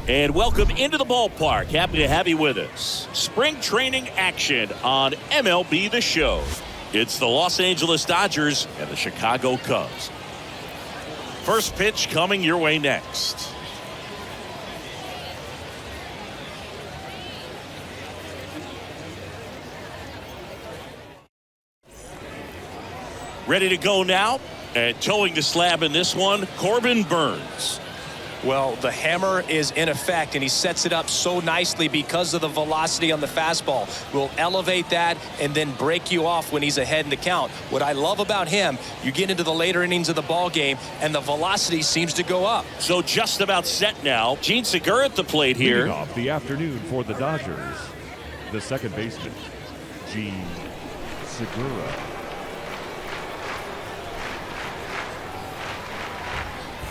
And welcome into the ballpark. Happy to have you with us. Spring training action on MLB The Show. It's the Los Angeles Dodgers and the Chicago Cubs. First pitch coming your way next. Ready to go now, and towing the slab in this one, Corbin Burns. Well, the hammer is in effect, and he sets it up so nicely because of the velocity on the fastball. Will elevate that and then break you off when he's ahead in the count. What I love about him, you get into the later innings of the ball game, and the velocity seems to go up. So just about set now. Gene Segura at the plate here. Leading off the afternoon for the Dodgers, the second baseman, Gene Segura.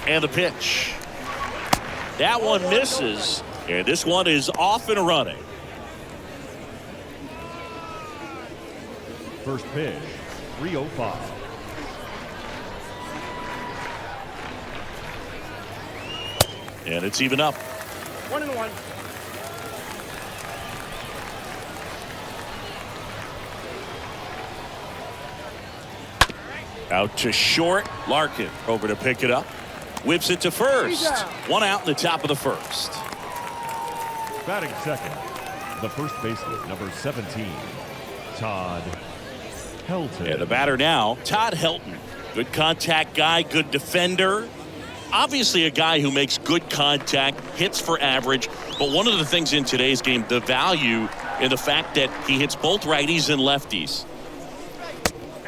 And the pitch. That one misses, and this one is off and running. First pitch, 305. And it's even up. 1-1. Out to short. Larkin over to pick it up. Whips it to first. One out in the top of the first. Batting second, the first baseman, number 17, Todd Helton. And the batter now, Todd Helton. Good contact guy, good defender. Obviously a guy who makes good contact, hits for average. But one of the things in today's game, the value in the fact that he hits both righties and lefties.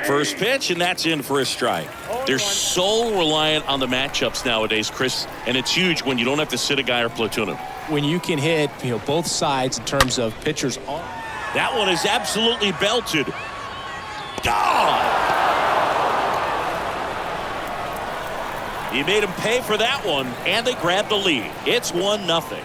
First pitch, and that's in for a strike. They're so reliant on the matchups nowadays, Chris, and it's huge when you don't have to sit a guy or platoon him. When you can hit, both sides in terms of pitchers. That one is absolutely belted. Gone! He made him pay for that one, and they grabbed the lead. It's 1-0.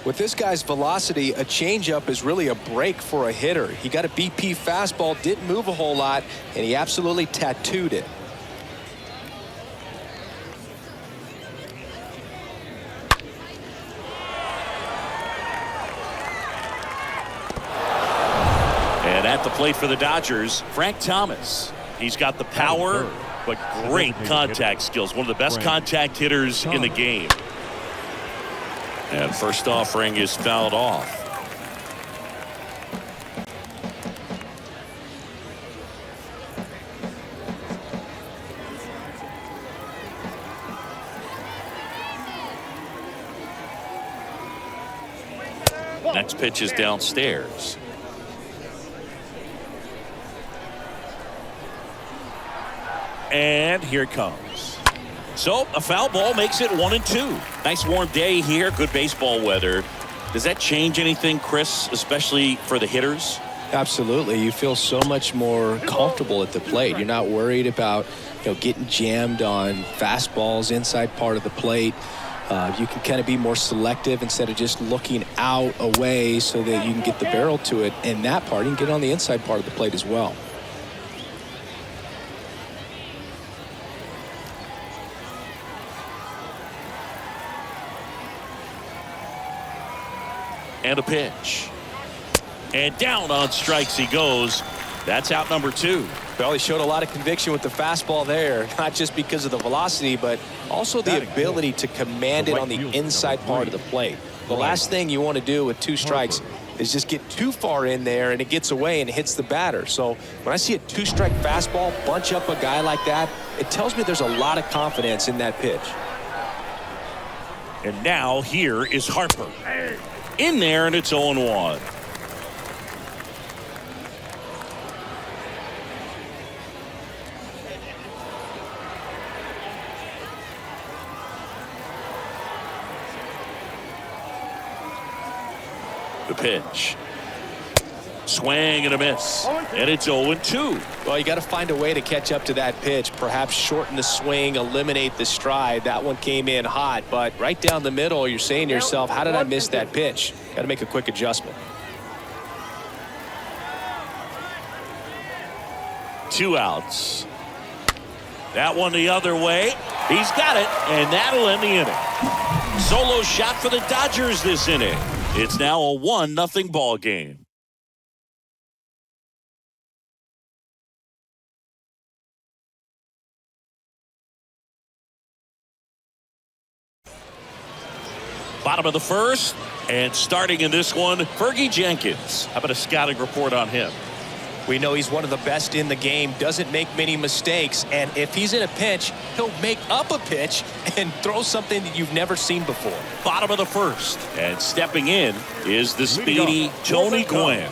With this guy's velocity, a changeup is really a break for a hitter. He got a BP fastball, didn't move a whole lot, and he absolutely tattooed it. And at the plate for the Dodgers, Frank Thomas. He's got the power, but great contact skills. One of the best contact hitters in the game. And first offering is fouled off. Next pitch is downstairs. And here it comes. So a foul ball makes it 1-2. Nice warm day here. Good baseball weather. Does that change anything, Chris, especially for the hitters? Absolutely. You feel so much more comfortable at the plate. You're not worried about getting jammed on fastballs inside part of the plate. You can kind of be more selective instead of just looking out away so that you can get the barrel to it. And that part, you can get on the inside part of the plate as well. And a pitch. And down on strikes he goes. That's out number 2. Well, he showed a lot of conviction with the fastball there, not just because of the velocity, but also the ability to command it on the inside part of the plate. The last thing you want to do with 2 strikes is just get too far in there and it gets away and it hits the batter. So when I see a 2-strike fastball bunch up a guy like that, it tells me there's a lot of confidence in that pitch. And now here is Harper. In there, and it's 0-1. The pitch. Swing and a miss. And it's 0-2. Well, you got to find a way to catch up to that pitch. Perhaps shorten the swing, eliminate the stride. That one came in hot, but right down the middle, you're saying to yourself, how did I miss that pitch? Got to make a quick adjustment. 2 outs. That one the other way. He's got it, and that'll end the inning. Solo shot for the Dodgers this inning. It's now a 1-0 ball game. Bottom of the first, and starting in this one, Fergie Jenkins. How about a scouting report on him? We know he's one of the best in the game, doesn't make many mistakes, and if he's in a pinch, he'll make up a pitch and throw something that you've never seen before. Bottom of the first, and stepping in is the speedy Tony Gwynn.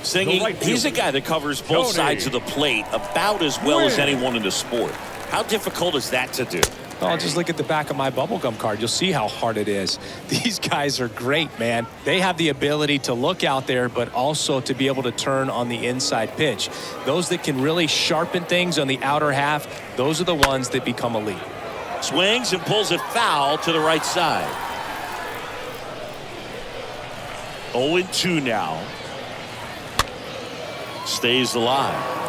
Singing, he's a guy that covers both sides of the plate about as well as anyone in the sport. How difficult is that to do? Oh, just look at the back of my bubblegum card. You'll see how hard it is. These guys are great, man. They have the ability to look out there, but also to be able to turn on the inside pitch. Those that can really sharpen things on the outer half, those are the ones that become elite. Swings and pulls it foul to the right side. 0-2 now. Stays alive.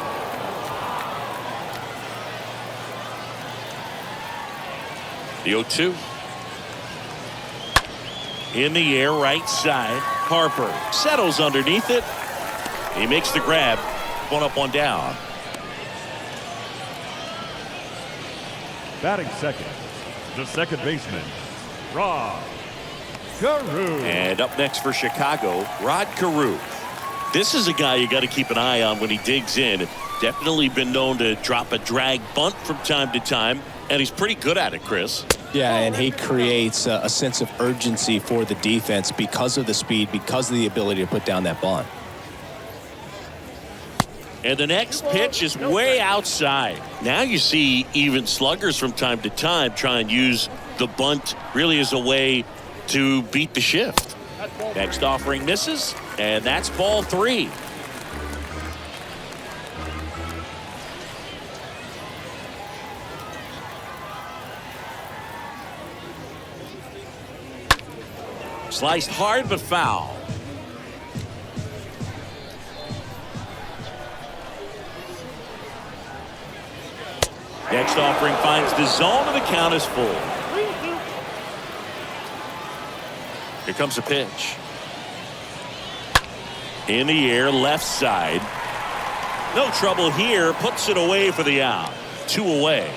The 0-2. In the air, right side. Harper settles underneath it. He makes the grab. 1 up, 1 down. Batting second, the second baseman, Rod Carew. And up next for Chicago, Rod Carew. This is a guy you got to keep an eye on when he digs in. Definitely been known to drop a drag bunt from time to time. And he's pretty good at it, Chris. Yeah, and he creates a sense of urgency for the defense because of the speed, because of the ability to put down that bunt. And the next pitch is way outside. Now you see even sluggers from time to time try and use the bunt really as a way to beat the shift. Next offering misses, and that's ball 3. Sliced hard but foul. Next offering finds the zone and the count is full. Here comes a pitch. In the air, left side. No trouble here. Puts it away for the out. 2 away.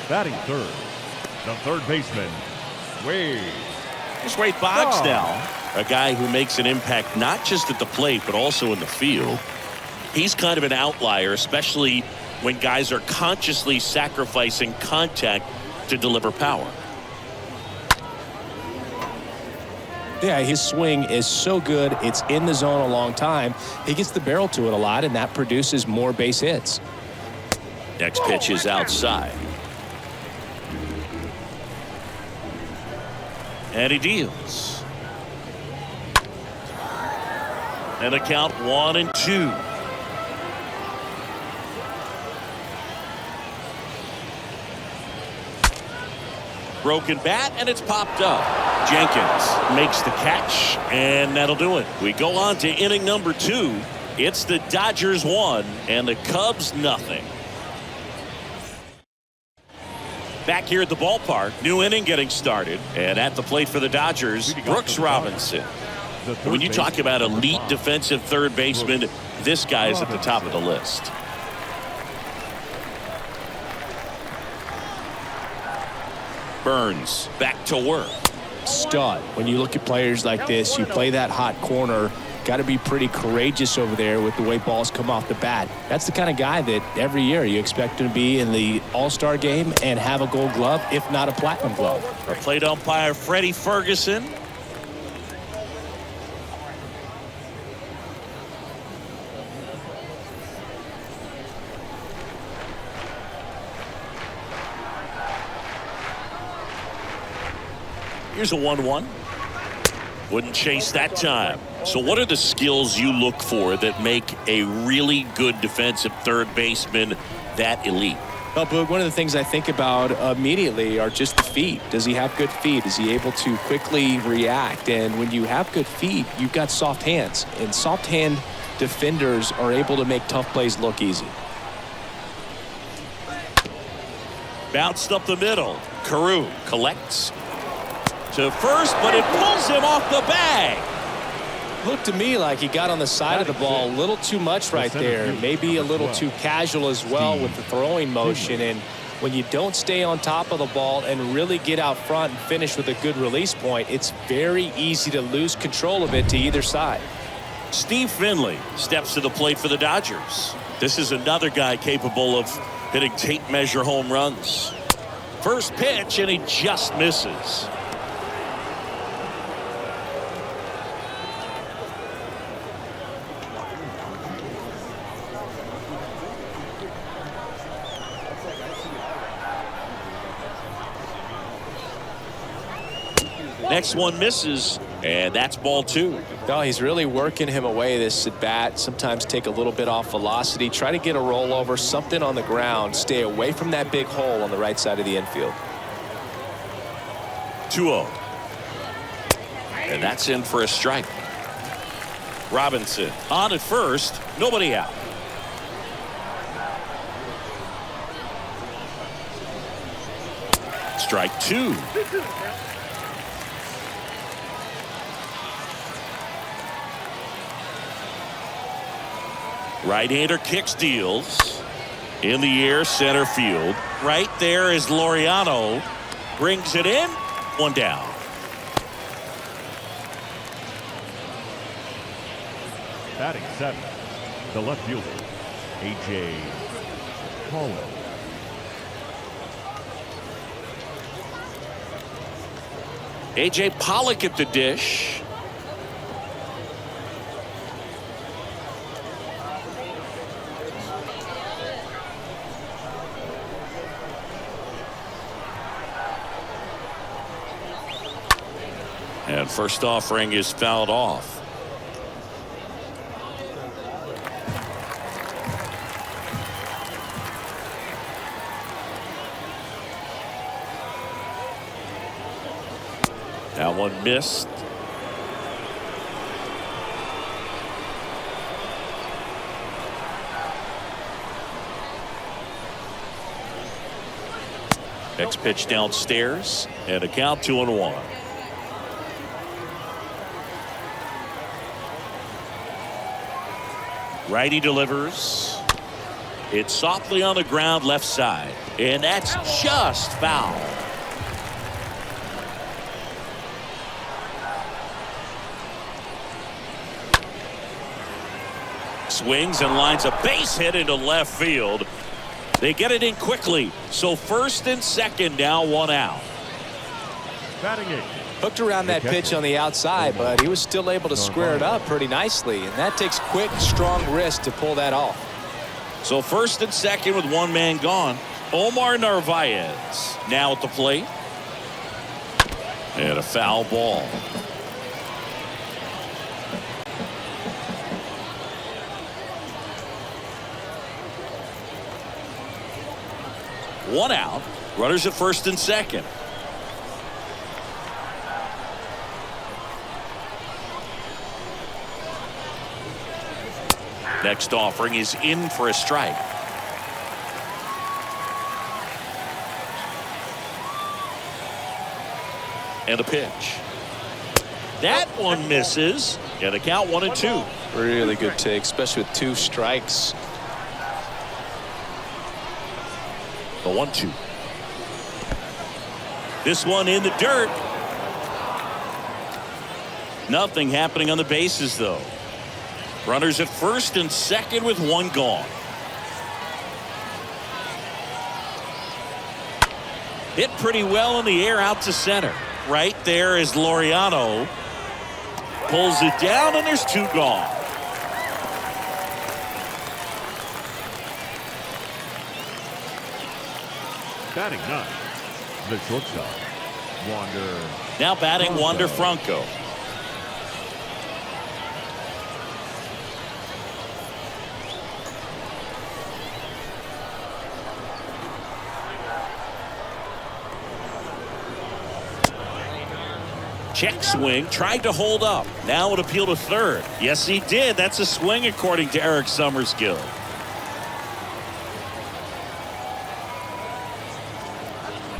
Batting third, the third baseman, Wade. Just Wade Boggs now. A guy who makes an impact not just at the plate, but also in the field. He's kind of an outlier, especially when guys are consciously sacrificing contact to deliver power. Yeah, his swing is so good. It's in the zone a long time. He gets the barrel to it a lot, and that produces more base hits. Next pitch is outside. And he deals. And the count 1-2. Broken bat, and it's popped up. Jenkins makes the catch, and that'll do it. We go on to inning number 2. It's the Dodgers 1 and the Cubs nothing. Back here at the ballpark, new inning getting started, and at the plate for the Dodgers, Brooks Robinson. When you talk about elite defensive third baseman, this guy is at the top of the list. Burns back to work. Stud. When you look at players like this, you play that hot corner. Got to be pretty courageous over there with the way balls come off the bat. That's the kind of guy that every year you expect him to be in the All-Star game and have a Gold Glove, if not a Platinum Glove. Our plate umpire, Freddie Ferguson. Here's a 1-1. Wouldn't chase that time. So what are the skills you look for that make a really good defensive third baseman that elite? Well, Boog, one of the things I think about immediately are just the feet. Does he have good feet? Is he able to quickly react? And when you have good feet, you've got soft hands. And soft hand defenders are able to make tough plays look easy. Bounced up the middle. Carew collects to first, but it pulls him off the bag. Looked to me like he got on the side of the ball a little too much right there. Maybe a little too casual as well with the throwing motion. And when you don't stay on top of the ball and really get out front and finish with a good release point, it's very easy to lose control of it to either side. Steve Finley steps to the plate for the Dodgers. This is another guy capable of hitting tape measure home runs. First pitch, and he just misses. Next one misses, and that's ball 2. No, he's really working him away this at bat. Sometimes take a little bit off velocity. Try to get a rollover, something on the ground. Stay away from that big hole on the right side of the infield. 2-0. And that's in for a strike. Robinson on at first. Nobody out. Strike 2. Right-hander kicks, deals. In the air, center field. Right there is Laureano. Brings it in. One down. Batting 7th, the left fielder, A.J. Pollock. A.J. Pollock at the dish. And first offering is fouled off. That one missed. Next pitch downstairs, and a count 2-1. Righty delivers. It's softly on the ground left side, and that's just foul. Swings and lines a base hit into left field. They get it in quickly, so first and second, now one out. Batting 8th. Hooked around that pitch on the outside, but he was still able to square it up pretty nicely, and that takes quick, strong wrist to pull that off. So first and second with one man gone. Omar Narvaez now at the plate. And a foul ball. One out. Runners at first and second. Next offering is in for a strike. And a pitch. That one misses. And a count 1-2. Really good take, especially with 2 strikes. The 1-2. This one in the dirt. Nothing happening on the bases, though. Runners at first and second with one gone. Hit pretty well in the air out to center. Right there is Laureano. Pulls it down, and there's 2 gone. Batting 9th, the shortstop, Wander. Now batting Wander Franco. Check swing, tried to hold up. Now an appeal to third. Yes, he did. That's a swing according to Eric Summerskill.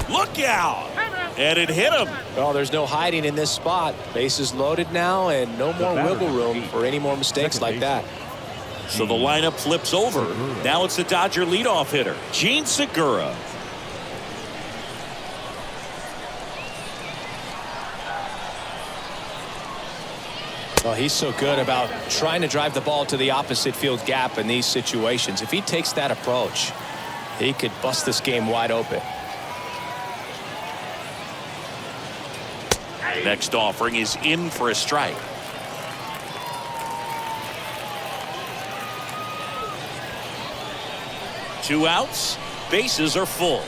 Look out! And it hit him. Well, there's no hiding in this spot. Bases loaded now, and no more wiggle room for any more mistakes like that. So the lineup flips over. Now it's the Dodger leadoff hitter, Gene Segura. Well, he's so good about trying to drive the ball to the opposite field gap in these situations. If he takes that approach, he could bust this game wide open. Next offering is in for a strike. Two outs, bases are full.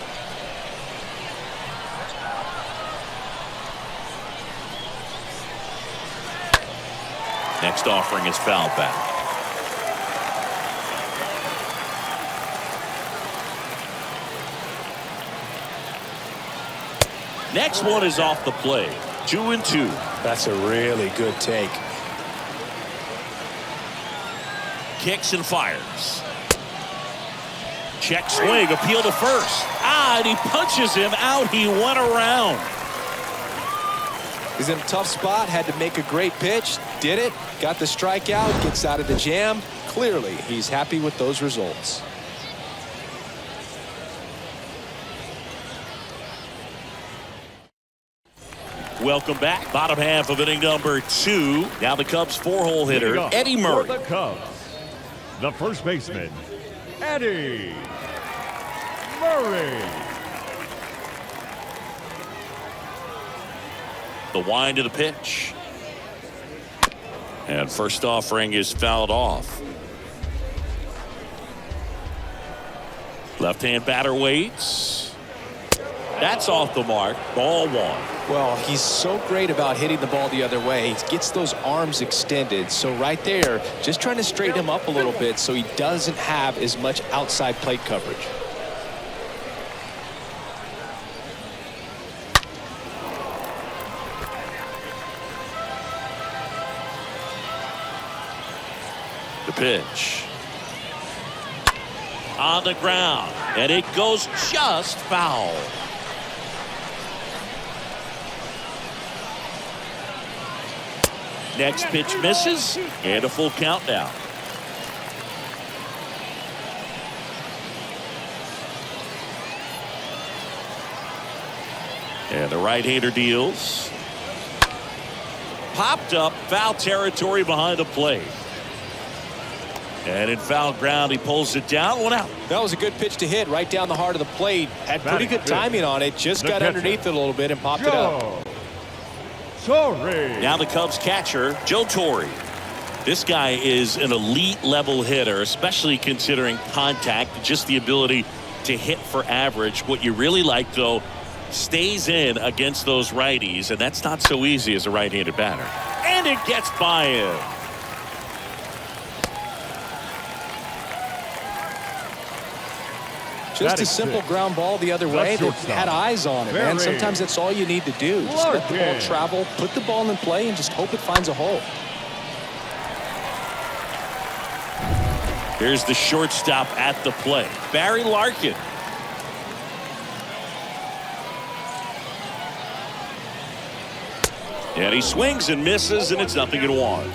Next offering is fouled back. Next one is off the plate. 2-2. That's a really good take. Kicks and fires. Check swing, appeal to first. And he punches him out. He went around. He's in a tough spot, had to make a great pitch, did it, got the strikeout, gets out of the jam. Clearly, he's happy with those results. Welcome back. Bottom half of inning number 2. Now the Cubs 4-hole hitter, Eddie Murray. For the Cubs, the first baseman, Eddie Murray. The wind of the pitch. And first offering is fouled off. Left-hand batter waits. That's off the mark. Ball 1. Well, he's so great about hitting the ball the other way. He gets those arms extended. So right there, just trying to straighten him up a little bit so he doesn't have as much outside plate coverage. The pitch. On the ground. And it goes just foul. Next pitch misses, and a full count now. And the right-hander deals. Popped up, foul territory behind the plate. And in foul ground, he pulls it down. 1 out. That was a good pitch to hit right down the heart of the plate. Had pretty good timing on it. Just got underneath it a little bit and popped it up. Now the Cubs catcher, Joe Torre. This guy is an elite level hitter, especially considering contact, just the ability to hit for average. What you really like, though, stays in against those righties, and that's not so easy as a right-handed batter. And it gets by him. Just a simple ground ball the other way that had eyes on it, man. Sometimes that's all you need to do. Just let the ball travel, put the ball in play, and just hope it finds a hole. Here's the shortstop at the plate, Barry Larkin. And he swings and misses, and it's 0-1.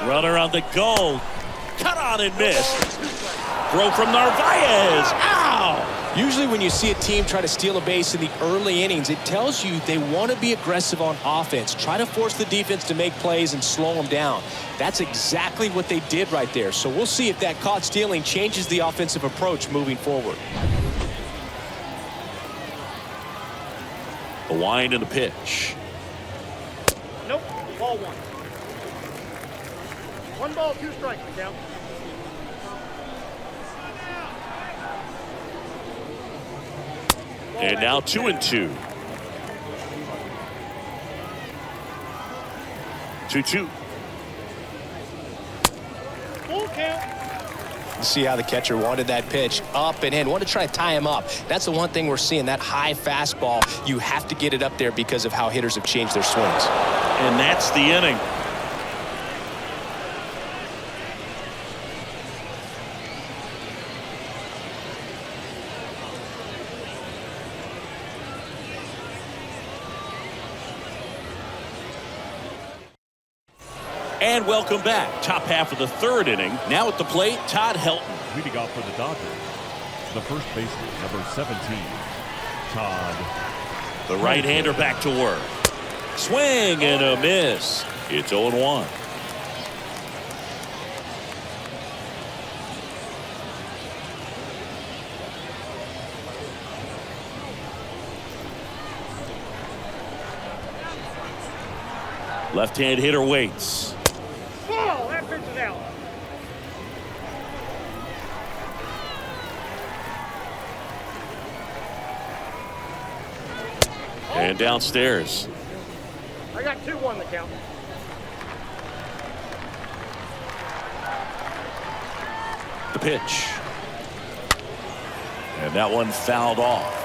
Runner on the goal. Cut on and missed. Throw from Narvaez. Ow! Usually when you see a team try to steal a base in the early innings, it tells you they want to be aggressive on offense. Try to force the defense to make plays and slow them down. That's exactly what they did right there. So we'll see if that caught stealing changes the offensive approach moving forward. The wind and the pitch. Nope. Ball 1. 1 ball, 2 strikes, count. And now 2-2. 2-2. Full count. See how the catcher wanted that pitch up and in. Want to try to tie him up. That's the one thing we're seeing, that high fastball. You have to get it up there because of how hitters have changed their swings. And that's the inning. And welcome back. Top half of the third inning. Now at the plate, Todd Helton. Leading off for the Dodgers, the first baseman, number 17, Todd. The right-hander back to work. Swing and a miss. It's 0-1. Left-hand hitter waits. Ball. That pitch is out. And downstairs. I got 2-1 the count. The pitch. And that one fouled off.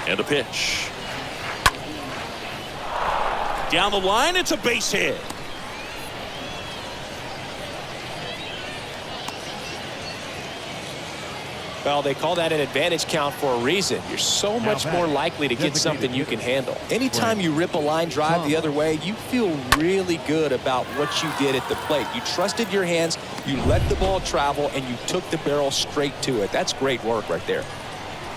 And a pitch. Down the line, it's a base hit. Well, they call that an advantage count for a reason. You're so much more likely to get something you can handle. Anytime you rip a line drive the other way, you feel really good about what you did at the plate. You trusted your hands, you let the ball travel, and you took the barrel straight to it. That's great work right there.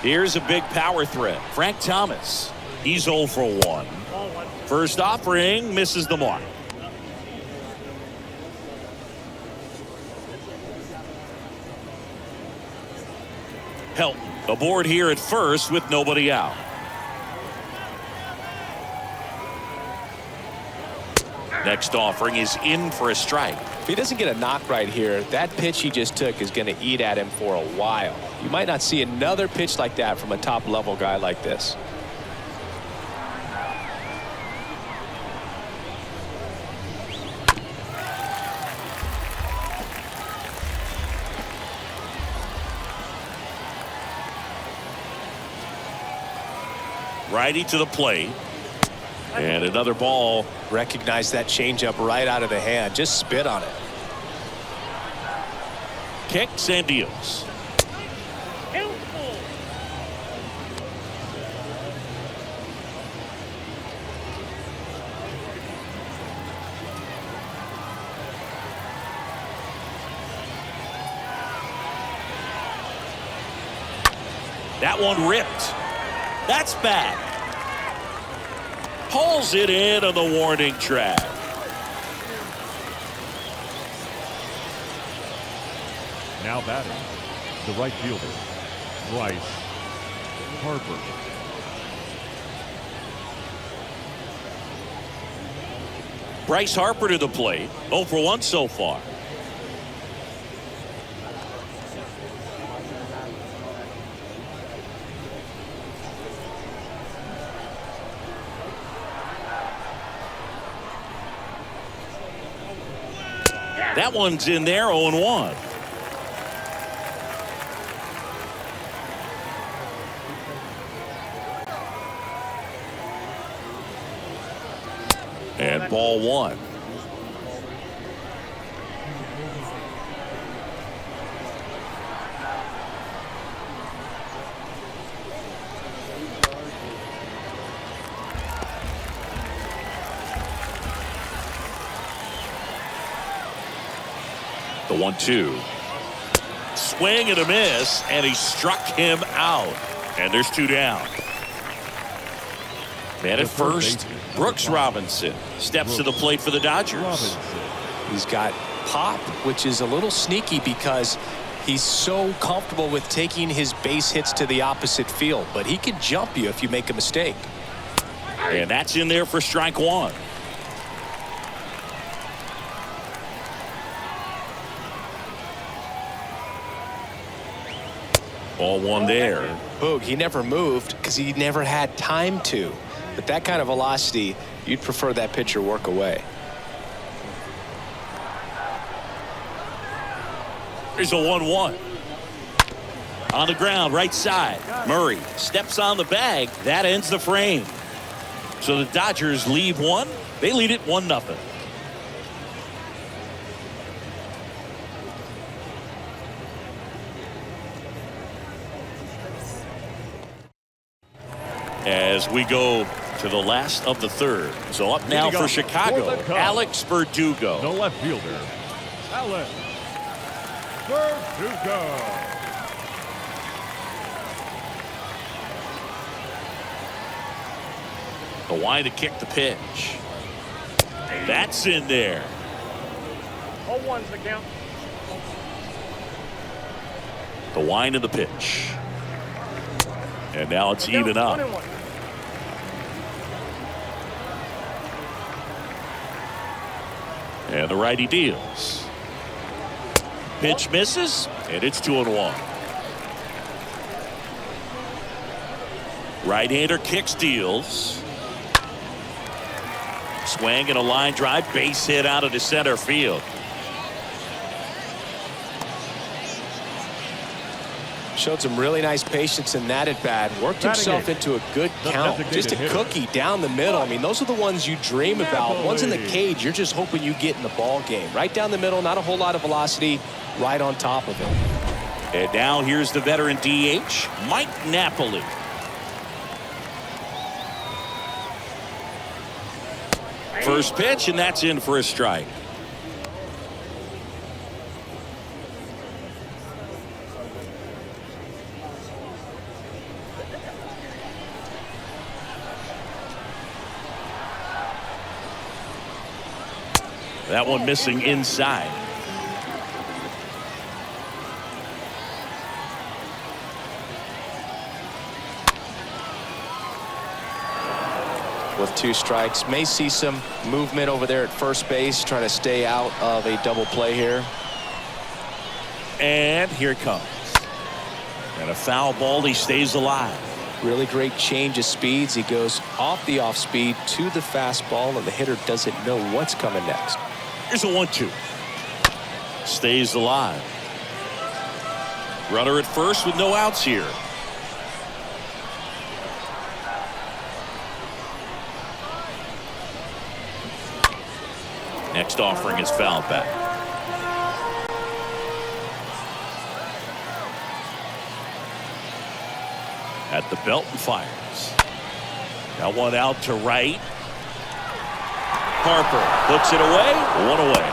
Here's a big power threat. Frank Thomas. He's 0 for 1. Ball 1. First offering misses the mark. Helton aboard here at first with nobody out. Next offering is in for a strike. If he doesn't get a knock right here, that pitch he just took is going to eat at him for a while. You might not see another pitch like that from a top-level guy like this. Righty to the plate. And another ball. Recognize that changeup right out of the hand. Just spit on it. Kicks and deals. Count full. That one ripped. That's bad. Pulls it in on the warning track. Now batting, the right fielder, Bryce Harper. Bryce Harper to the plate. 0 for 1 so far. That one's in there, 0-1. And ball 1. The 1-2. Swing and a miss, and he struck him out. And there's 2 down. Man at first, Brooks Robinson steps to the plate for the Dodgers. He's got pop, which is a little sneaky because he's so comfortable with taking his base hits to the opposite field. But he can jump you if you make a mistake. And that's in there for strike 1. Ball one there. Boog, he never moved because he never had time to. But that kind of velocity, you'd prefer that pitcher work away. Here's a 1-1. On the ground, right side. Murray steps on the bag. That ends the frame. So the Dodgers leave one. They lead it 1-0. As we go to the last of the third. So up now for Chicago, Alex Verdugo. The left fielder, Alex Verdugo. The wide to kick the pitch. That's in there. 0-1's the count. The wind of the pitch. And now it's even up. 1-1. And the righty deals. Pitch misses, and it's 2-1. Right-hander kicks, deals. Swing and a line drive, base hit out of the center field. Showed some really nice patience in that at bat. Worked himself into a good count. Just a cookie down the middle. I mean, those are the ones you dream about. Ones in the cage, you're just hoping you get in the ball game. Right down the middle, not a whole lot of velocity, right on top of it. And now here's the veteran DH, Mike Napoli. First pitch, and that's in for a strike. That one missing inside. With 2 strikes, may see some movement over there at first base, trying to stay out of a double play here. And here it comes. And a foul ball, he stays alive. Really great change of speeds. He goes off the off speed to the fastball, and the hitter doesn't know what's coming next. Here's a 1-2. Stays alive. Runner at first with no outs here. Next offering is fouled back. At the belt and fires. That one out to right. Harper puts it away. 1 away.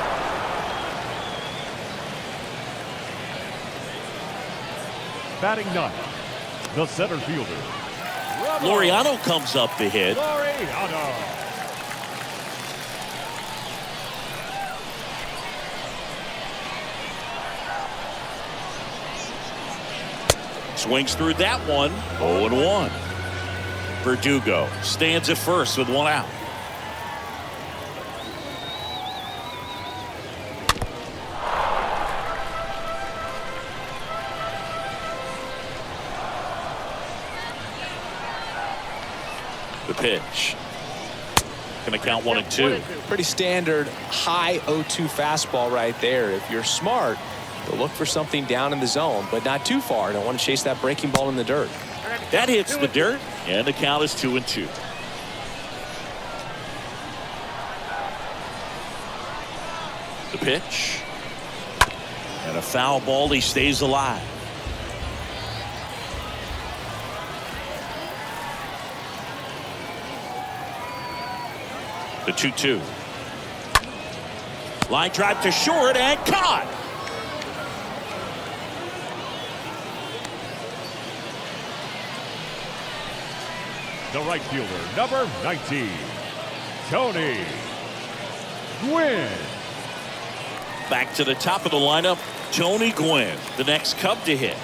Batting 9th, the center fielder, Laureano comes up the hit. Laureano. Swings through that one. 0-1. Verdugo stands at first with 1 out. The pitch. Going to count 1 and 2. Pretty standard high 0-2 fastball right there. If you're smart, you'll look for something down in the zone, but not too far. Don't want to chase that breaking ball in the dirt. That hits the dirt, and the count is 2 and 2. The pitch. And a foul ball, he stays alive. The 2-2. Line drive to short and caught. The right fielder, number 19, Tony Gwynn. Back to the top of the lineup, Tony Gwynn, the next Cub to hit.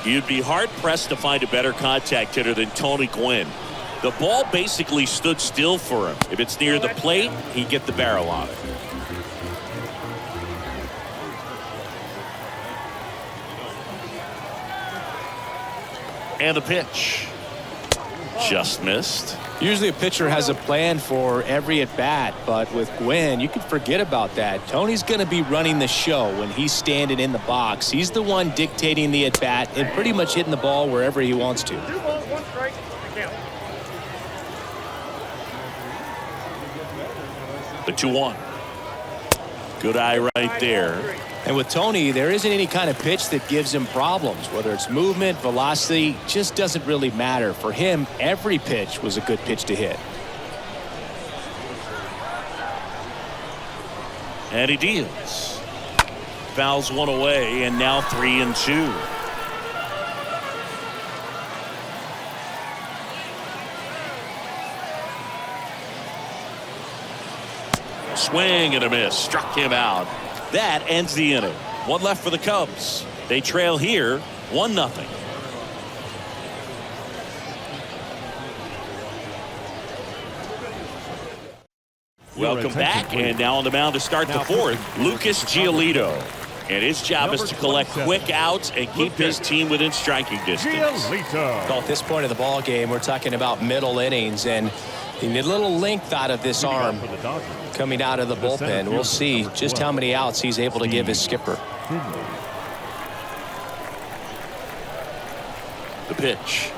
You'd be hard-pressed to find a better contact hitter than Tony Gwynn. The ball basically stood still for him. If it's near the plate, he'd get the barrel on it. And the pitch. Just missed. Usually a pitcher has a plan for every at-bat, but with Gwynn, you can forget about that. Tony's going to be running the show when he's standing in the box. He's the one dictating the at-bat and pretty much hitting the ball wherever he wants to. 2 balls, 1 strike. Count. The 2-1. Good eye right there. And with Tony, there isn't any kind of pitch that gives him problems. Whether it's movement, velocity, just doesn't really matter. For him, every pitch was a good pitch to hit. And he deals. Fouls one away, and now 3-2. Swing and a miss. Struck him out. That ends the inning. 1 left for the Cubs. They trail here 1-0. Welcome back, and now on the mound to start the 4th, Lucas Giolito. And his job is to collect quick outs and keep his team within striking distance. Well, at this point of the ball game, we're talking about middle innings, and you need a little length out of this arm coming out of the bullpen. We'll see just how many outs he's able to give his skipper. The pitch.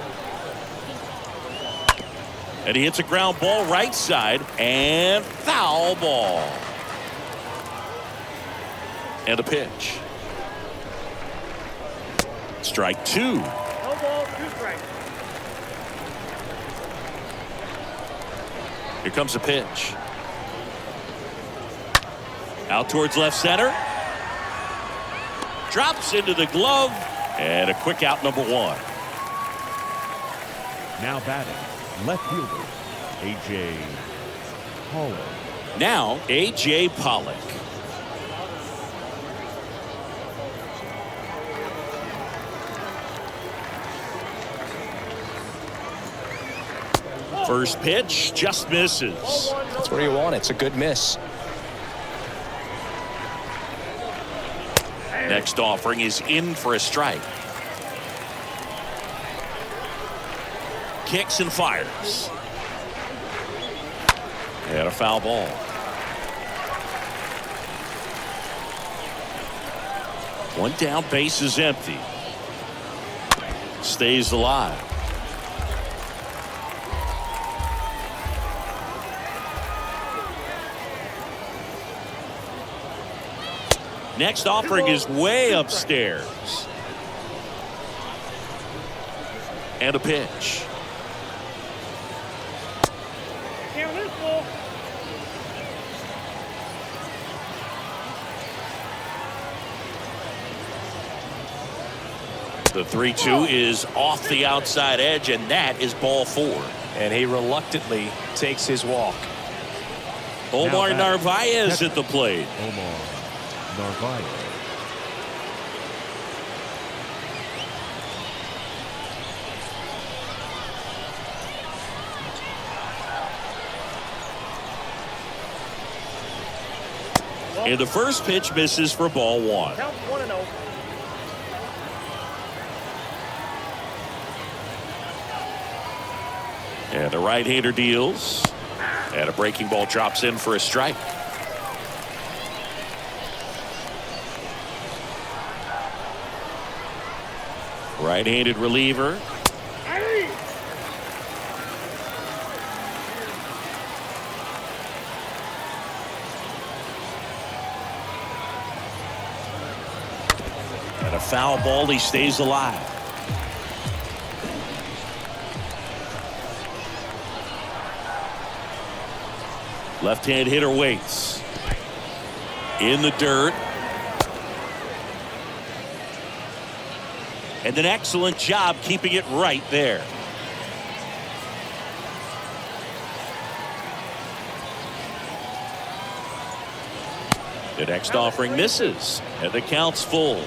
And he hits a ground ball right side, and foul ball. And a pitch. Strike 2. No ball, 2 strikes. Here comes the pitch. Out towards left center. Drops into the glove, and a quick out, number 1. Now batting, left fielder, A.J. Pollock. Now, A.J. Pollock. First pitch just misses. That's where you want it. It's a good miss. Next offering is in for a strike. Kicks and fires. And a foul ball. One down, base is empty. Stays alive. Next offering is way upstairs. And a pitch. Count this ball. The 3-2 is off the outside edge, and that is ball 4. And he reluctantly takes his walk. Omar Narvaez at the plate. Omar Narvaez. And the first pitch misses for ball 1. Count 1-0. And the right-hander deals. And a breaking ball drops in for a strike. Right-handed reliever. And a foul ball, he stays alive. Left-hand hitter waits. In the dirt. And an excellent job keeping it right there. The next offering misses, and the count's full.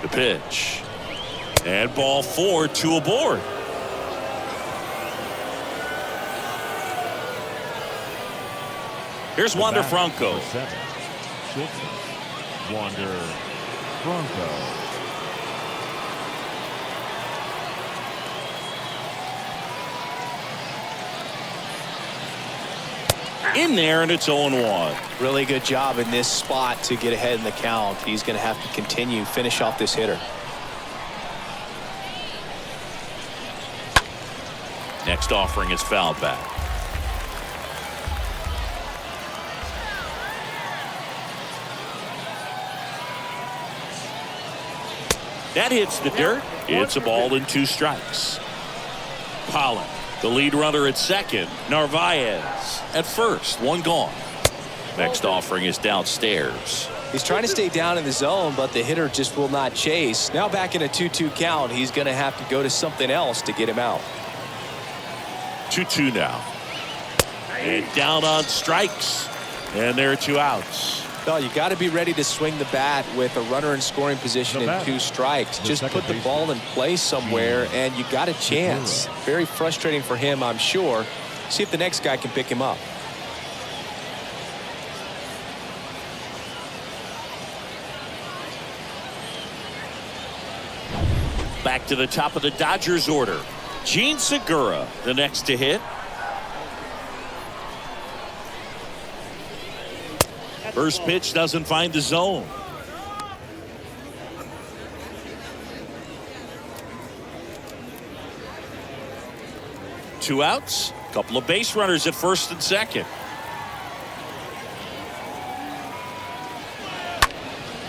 The pitch. And ball 4, 2 aboard. Here's Wander Franco. Wander Franco. In there, and it's 0-1. Really good job in this spot to get ahead in the count. He's going to have to continue, finish off this hitter. Next offering is fouled back. That hits the dirt. It's a ball and 2 strikes. Pollock, the lead runner at second. Narvaez at first. 1 gone. Next offering is downstairs. He's trying to stay down in the zone, but the hitter just will not chase. Now back in a 2-2 count, he's going to have to go to something else to get him out. 2-2 now. And down on strikes. And there are 2 outs. No, you got to be ready to swing the bat with a runner in scoring position and 2 strikes. Just put the ball in play somewhere, and you got a chance. Very frustrating for him, I'm sure. See if the next guy can pick him up. Back to the top of the Dodgers order. Gene Segura, the next to hit. First pitch doesn't find the zone. Two outs. Couple of base runners at first and second.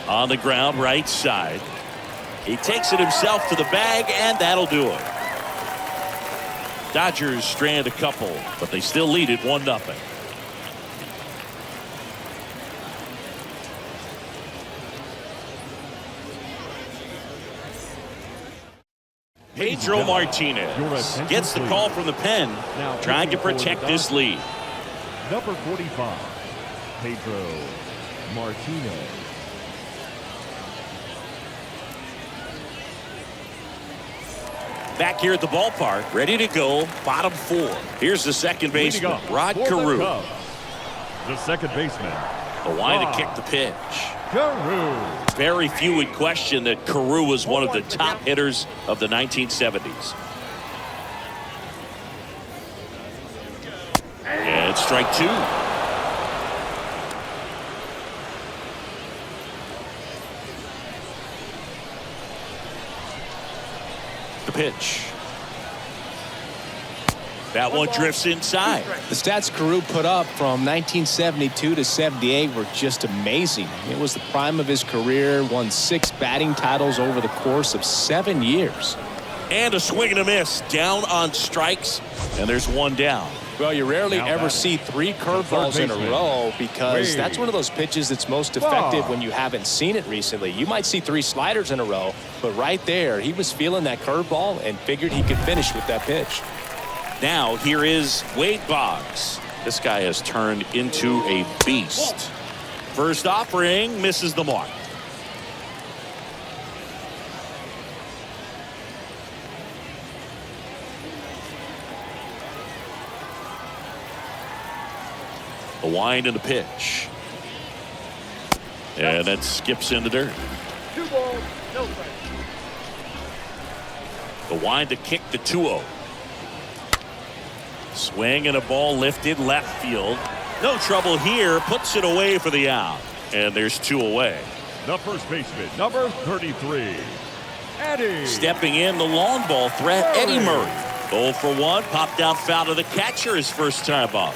On the ground, right side. He takes it himself to the bag, and that'll do it. Dodgers strand a couple, but they still lead it 1-0. Pedro Martinez gets the call from the pen, trying to protect this lead. Number 45, Pedro Martinez. Back here at the ballpark, ready to go, bottom 4. Here's the second baseman, Rod Carew. The second baseman. The line to kick the pitch. Carew. Very few would question that Carew was one of the top hitters of the 1970s. And it's strike 2. The pitch. That one drifts inside. The stats Carew put up from 1972 to 78 were just amazing. It was the prime of his career, won 6 batting titles over the course of 7 years. And a swing and a miss, down on strikes, and there's 1 down. Well, you rarely ever see 3 curveballs in a row because that's one of those pitches that's most effective when you haven't seen it recently. You might see 3 sliders in a row, but right there, he was feeling that curveball and figured he could finish with that pitch. Now here is Wade Boggs. This guy has turned into a beast. First offering misses the mark. The wind and the pitch. And that skips in the dirt. 2 balls, no strikes. The wind to kick the 2-0. Swing and a ball lifted left field. No trouble here. Puts it away for the out. And there's 2 away. The first baseman, number 33, Eddie. Stepping in, the long ball threat, Eddie Murray. 0 for 1. Popped out foul to the catcher his first time up.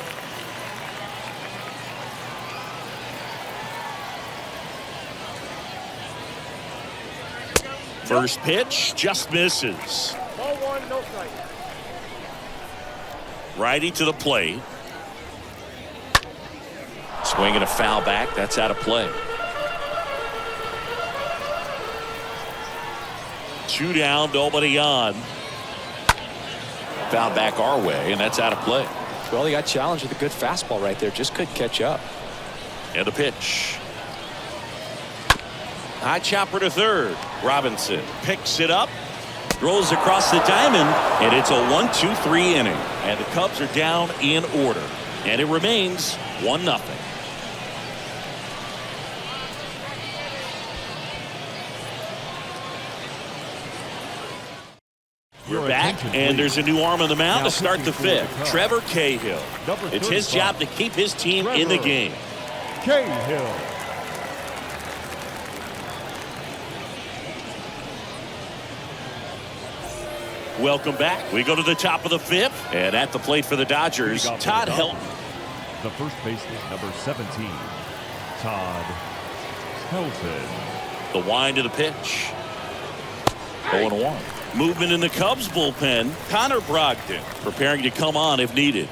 First pitch just misses. Ball 1, no strike. Righty to the plate. Swing and a foul back. That's out of play. 2 down, nobody on. Foul back our way, and that's out of play. Well, he got challenged with a good fastball right there. Just couldn't catch up. And the pitch. High chopper to third. Robinson picks it up. Throws across the diamond, and it's a 1-2-3 inning. And the Cubs are down in order. And it remains 1-0. We're back, and there's a new arm on the mound to start the fifth. Trevor Cahill. It's his job to keep his team in the game. Cahill. Welcome back. We go to the top of the fifth, and at the plate for the Dodgers, Todd Helton. The first baseman, number 17, Todd Helton. The wind of the pitch. 0-1. Movement in the Cubs bullpen. Connor Brogdon preparing to come on if needed.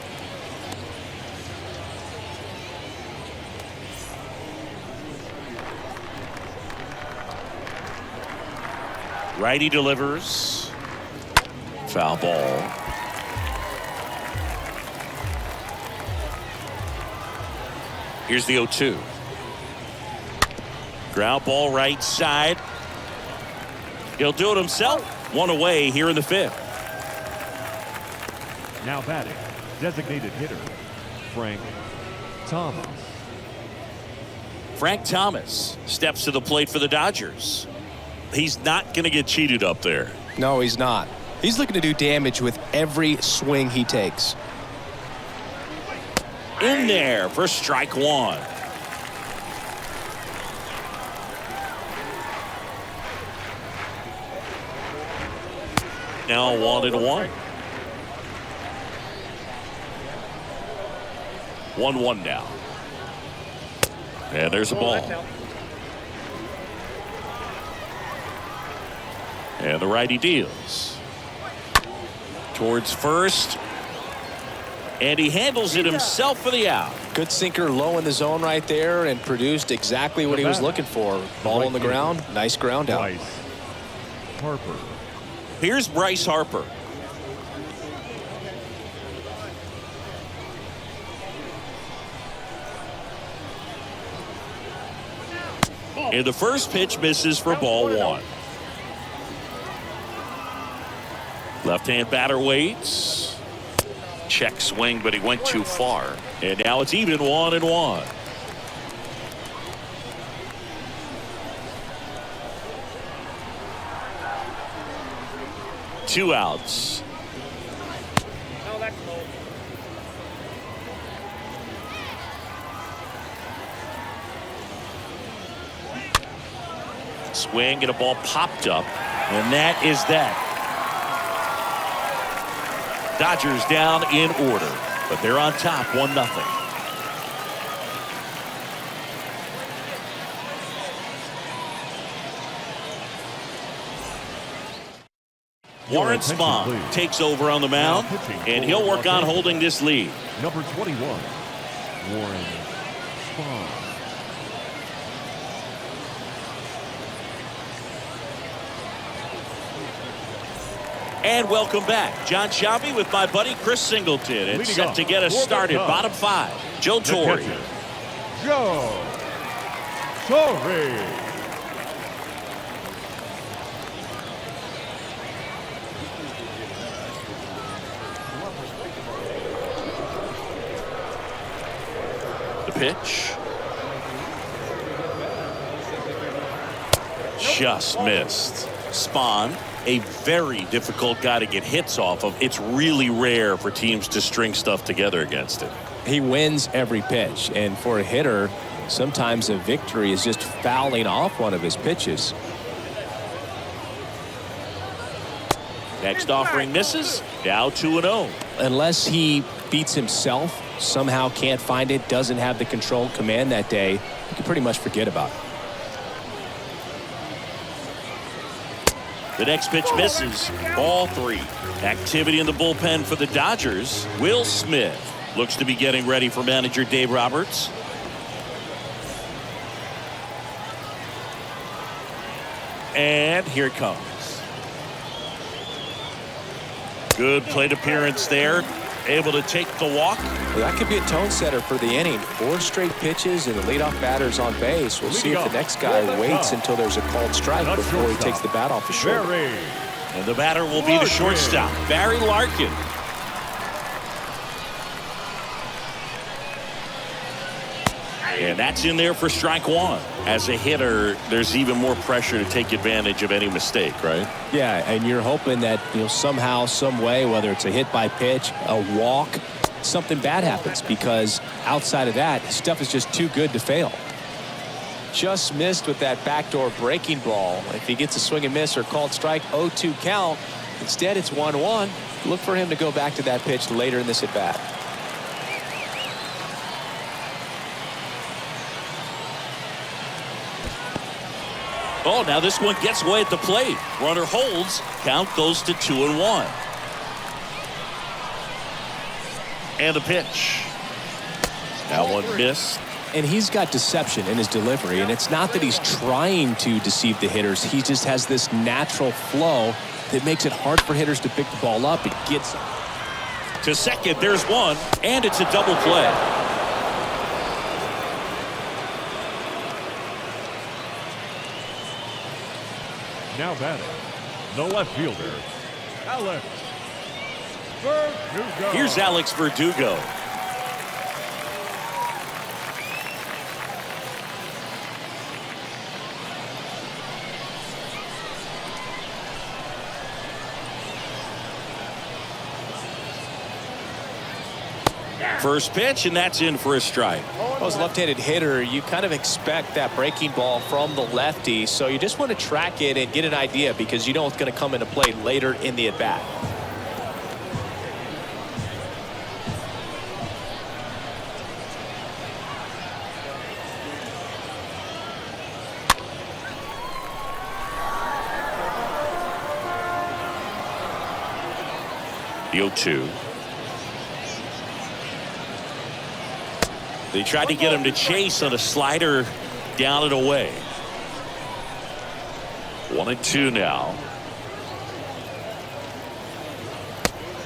Righty delivers. Foul ball. Here's the 0-2. Ground ball right side. He'll do it himself. One away here in the fifth. Now batting, designated hitter, Frank Thomas. Frank Thomas steps to the plate for the Dodgers. He's not going to get cheated up there. No, he's not. He's looking to do damage with every swing he takes. In there for strike one. Now 1-1. 1-1 now. And there's a ball. And the righty deals. Towards first. And he handles it himself for the out. Good sinker low in the zone right there and produced exactly what he was looking for. Ball on the ground. Nice ground out. Bryce Harper. Here's Bryce Harper. And the first pitch misses for ball one. Left-hand batter waits. Check swing, but he went too far. And now it's even 1-1. Two outs. No, that's low. Swing and a ball popped up. And that is that. Dodgers down in order, but they're on top 1-0. Warren Spahn takes over on the mound, and he'll work on holding this lead. Number 21, Warren Spahn. And welcome back. John Sciambi with my buddy Chris Singleton. And set to get us started. Bottom five. Joe Torre. Joe Torre. The pitch. Just missed. Spahn, a very difficult guy to get hits off of. It's really rare for teams to string stuff together against it. He wins every pitch, and for a hitter, sometimes a victory is just fouling off one of his pitches. Next offering misses. Now 2-0. Unless he beats himself, somehow can't find it, doesn't have the control command that day, you can pretty much forget about it. The next pitch misses. Ball three. Activity in the bullpen for the Dodgers. Will Smith looks to be getting ready for manager Dave Roberts. And here it comes. Good plate appearance there. Able to take the walk. Well, that could be a tone setter for the inning. 4 straight pitches and the leadoff batter's on base. We'll see if the next guy waits until there's a called strike before he takes the bat off his shoulder. And the batter will be the shortstop, Barry Larkin. And that's in there for strike one. As a hitter, there's even more pressure to take advantage of any mistake, right? Yeah, and you're hoping that, somehow, some way, whether it's a hit by pitch, a walk, something bad happens, because outside of that, stuff is just too good to fail. Just missed with that backdoor breaking ball. If he gets a swing and miss or called strike, 0-2 count. Instead, it's 1-1. Look for him to go back to that pitch later in this at bat. Oh, now this one gets away at the plate. Runner holds. Count goes to 2-1. And a pitch. That one missed. And he's got deception in his delivery, and it's not that he's trying to deceive the hitters. He just has this natural flow that makes it hard for hitters to pick the ball up. It gets to second. There's one, and it's a double play. Now batting, the left fielder, Alex Verdugo. Here's Alex Verdugo. First pitch, and that's in for a strike. Well, as a left-handed hitter, you kind of expect that breaking ball from the lefty, so you just want to track it and get an idea, because you know it's going to come into play later in the at-bat. The 0-2. They tried to get him to chase on a slider down and away. 1-2 now.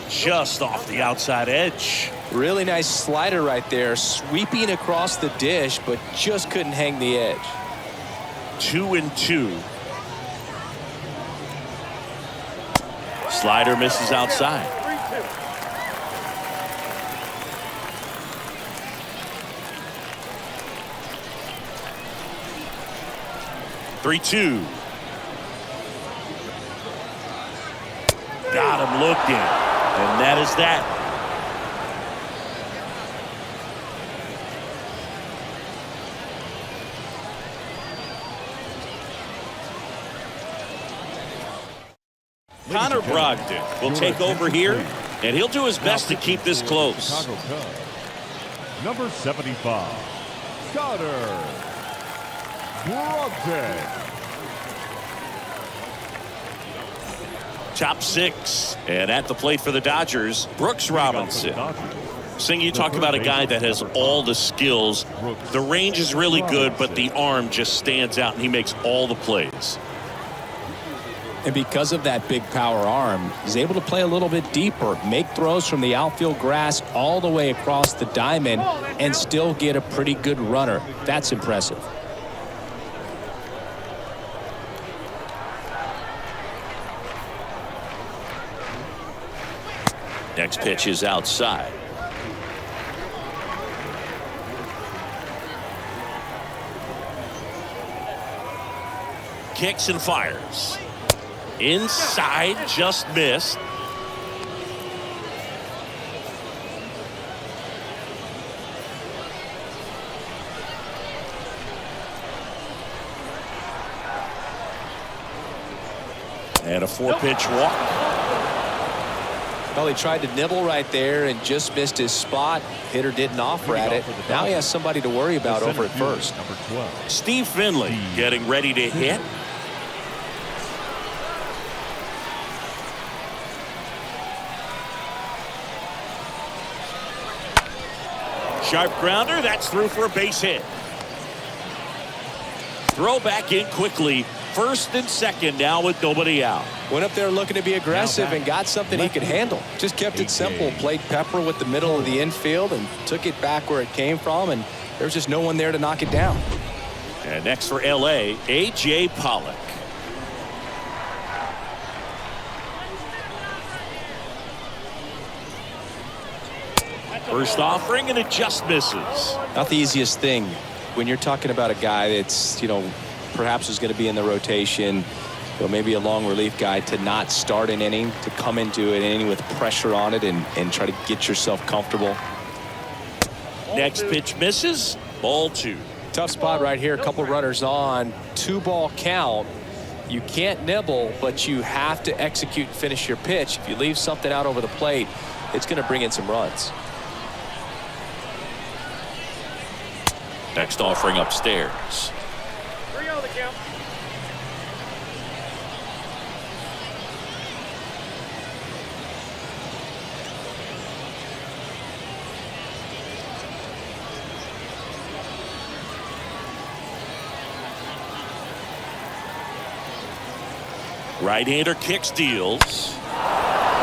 Just off the outside edge. Really nice slider right there, sweeping across the dish, but just couldn't hang the edge. 2-2. Slider misses outside. Three-two. Got him looking, and that is that. Connor Brogdon will take over here, and he'll do his best to keep this close. Chicago Cubs, number 75, Connor Brogdon. Top six, and at the plate for the Dodgers, Brooks Robinson. Sing, you talk about a guy that has all the skills. The range is really good, but the arm just stands out, and he makes all the plays. And because of that big power arm, he's able to play a little bit deeper, make throws from the outfield grass all the way across the diamond, and still get a pretty good runner. That's impressive. Next pitch is outside. Kicks and fires. Inside, just missed. And a 4-pitch walk. Well, he tried to nibble right there and just missed his spot. Hitter didn't offer at it. Now he has somebody to worry about over at first. Number 12. Steve Finley getting ready to hit. Sharp grounder, that's through for a base hit. Throw back in quickly. First and second now with nobody out. Went up there looking to be aggressive and got something he could handle. Just kept it simple. Played pepper with the middle of the infield and took it back where it came from, and there's just no one there to knock it down. And next for LA, A.J. Pollock. First offering, and it just misses. Not the easiest thing when you're talking about a guy that's, perhaps is going to be in the rotation, maybe a long relief guy, to not start an inning, to come into an inning with pressure on it and try to get yourself comfortable. Next pitch misses. Ball 2. Tough spot right here. A couple runners on. 2-ball count. You can't nibble, but you have to execute and finish your pitch. If you leave something out over the plate, it's going to bring in some runs. Next offering upstairs. 3-0 the count. Right-hander kicks, deals.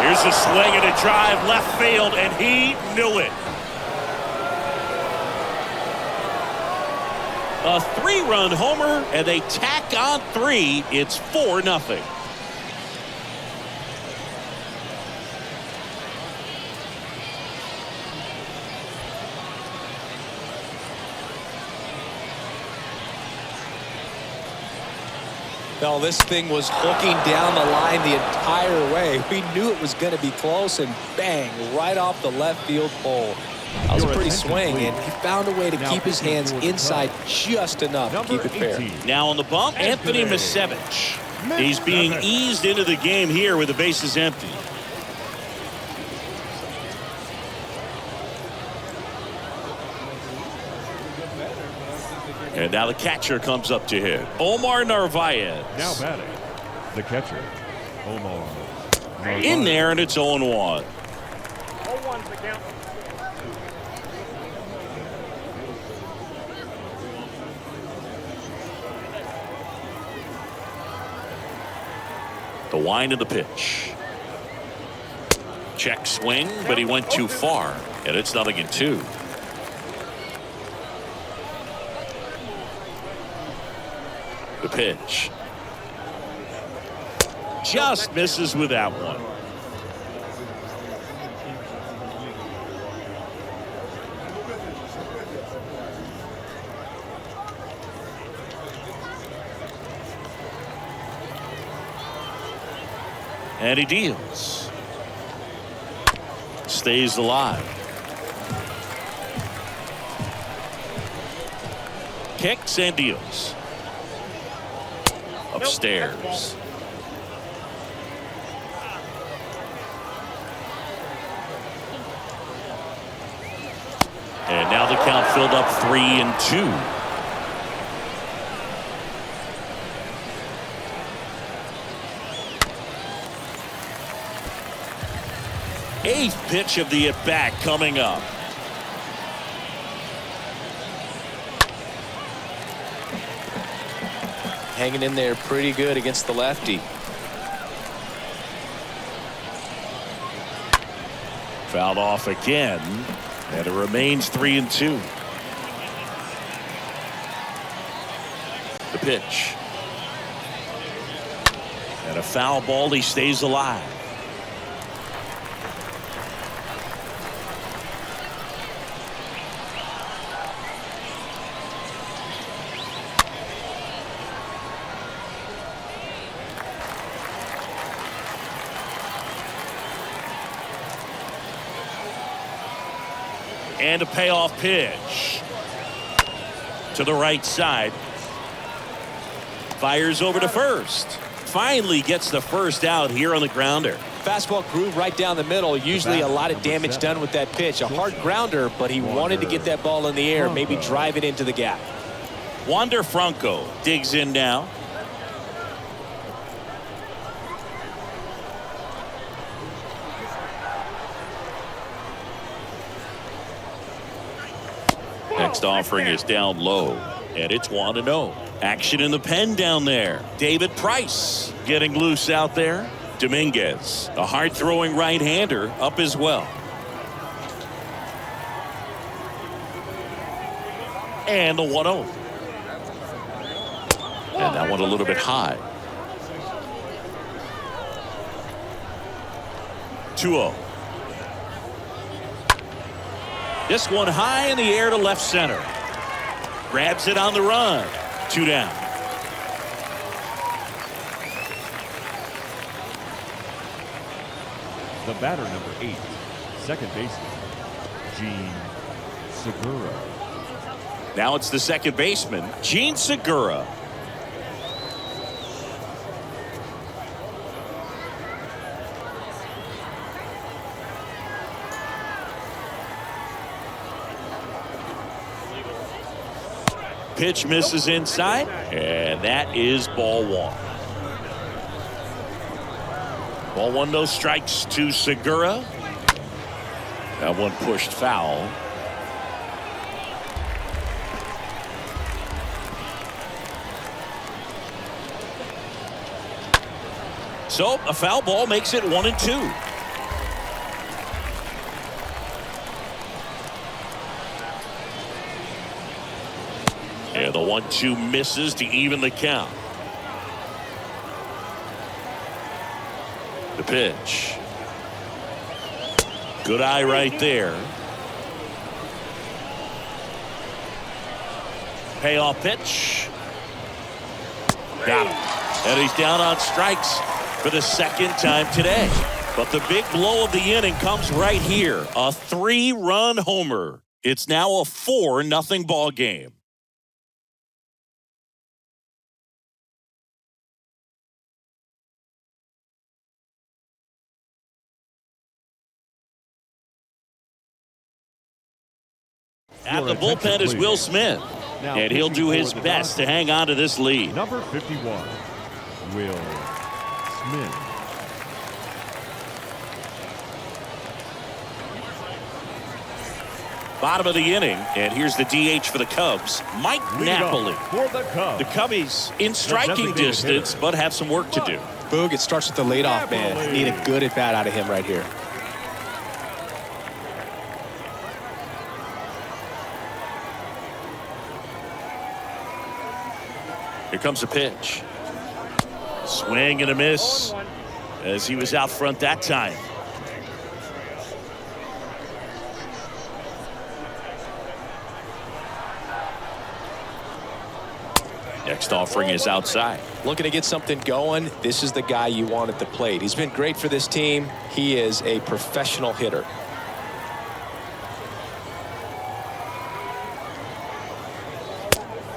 Here's a swing and a drive left field, and he knew it. A 3-run homer, and they tack on 3. It's 4-0. No, this thing was hooking down the line the entire way. We knew it was going to be close, and bang, right off the left field pole. That was a pretty swing, and he found a way to keep his hands inside just enough to keep it fair. Now on the bump, Anthony Misevich. He's being eased into the game here with the bases empty. And now the catcher comes up to hit. Omar Narvaez. Now batting, the catcher, Omar Narvaez. In there, and it's 0-1. 0-1's the count. The wind of the pitch. Check swing, but he went too far, and it's 0-2. The pitch. Just misses with that one. And he deals. Stays alive. Kicks and deals. Upstairs. And now the count filled up 3-2. Eighth pitch of the at-bat coming up. Hanging in there pretty good against the lefty. Fouled off again, and it remains 3-2. The pitch. And a foul ball. He stays alive. And a payoff pitch to the right side. Fires over to first. Finally gets the first out here on the grounder. Fastball groove right down the middle. Usually a lot of damage done with that pitch. A hard grounder, but he wanted to get that ball in the air, maybe drive it into the gap. Wander Franco digs in now. Next offering is down low, and it's 1-0. Action in the pen down there. David Price getting loose out there. Dominguez, a hard-throwing right-hander, up as well. And the 1-0. And that one a little bit high. 2-0. This one high in the air to left center. Grabs it on the run. 2 down. The batter, number 8, second baseman, Gene Segura. Now it's the second baseman, Gene Segura. Pitch misses inside, and that is ball 1. Ball 1, no strikes to Segura. That one pushed foul. So a foul ball makes it 1-2. And the 1-2 misses to even the count. The pitch. Good eye right there. Payoff pitch. Got him. And he's down on strikes for the second time today. But the big blow of the inning comes right here. A 3-run homer. It's now a 4-0 ball game. At the bullpen is Will Smith. And he'll do his best to hang on to this lead. Number 51, Will Smith. Bottom of the inning, and here's the DH for the Cubs, Mike Napoli. For the Cubs. The Cubbies in striking distance, but have some work to do. Boog, it starts with the leadoff man. Need a good at-bat out of him right here. Here comes a pitch. Swing and a miss as he was out front that time. Next offering is outside. Looking to get something going. This is the guy you want at the plate. He's been great for this team. He is a professional hitter.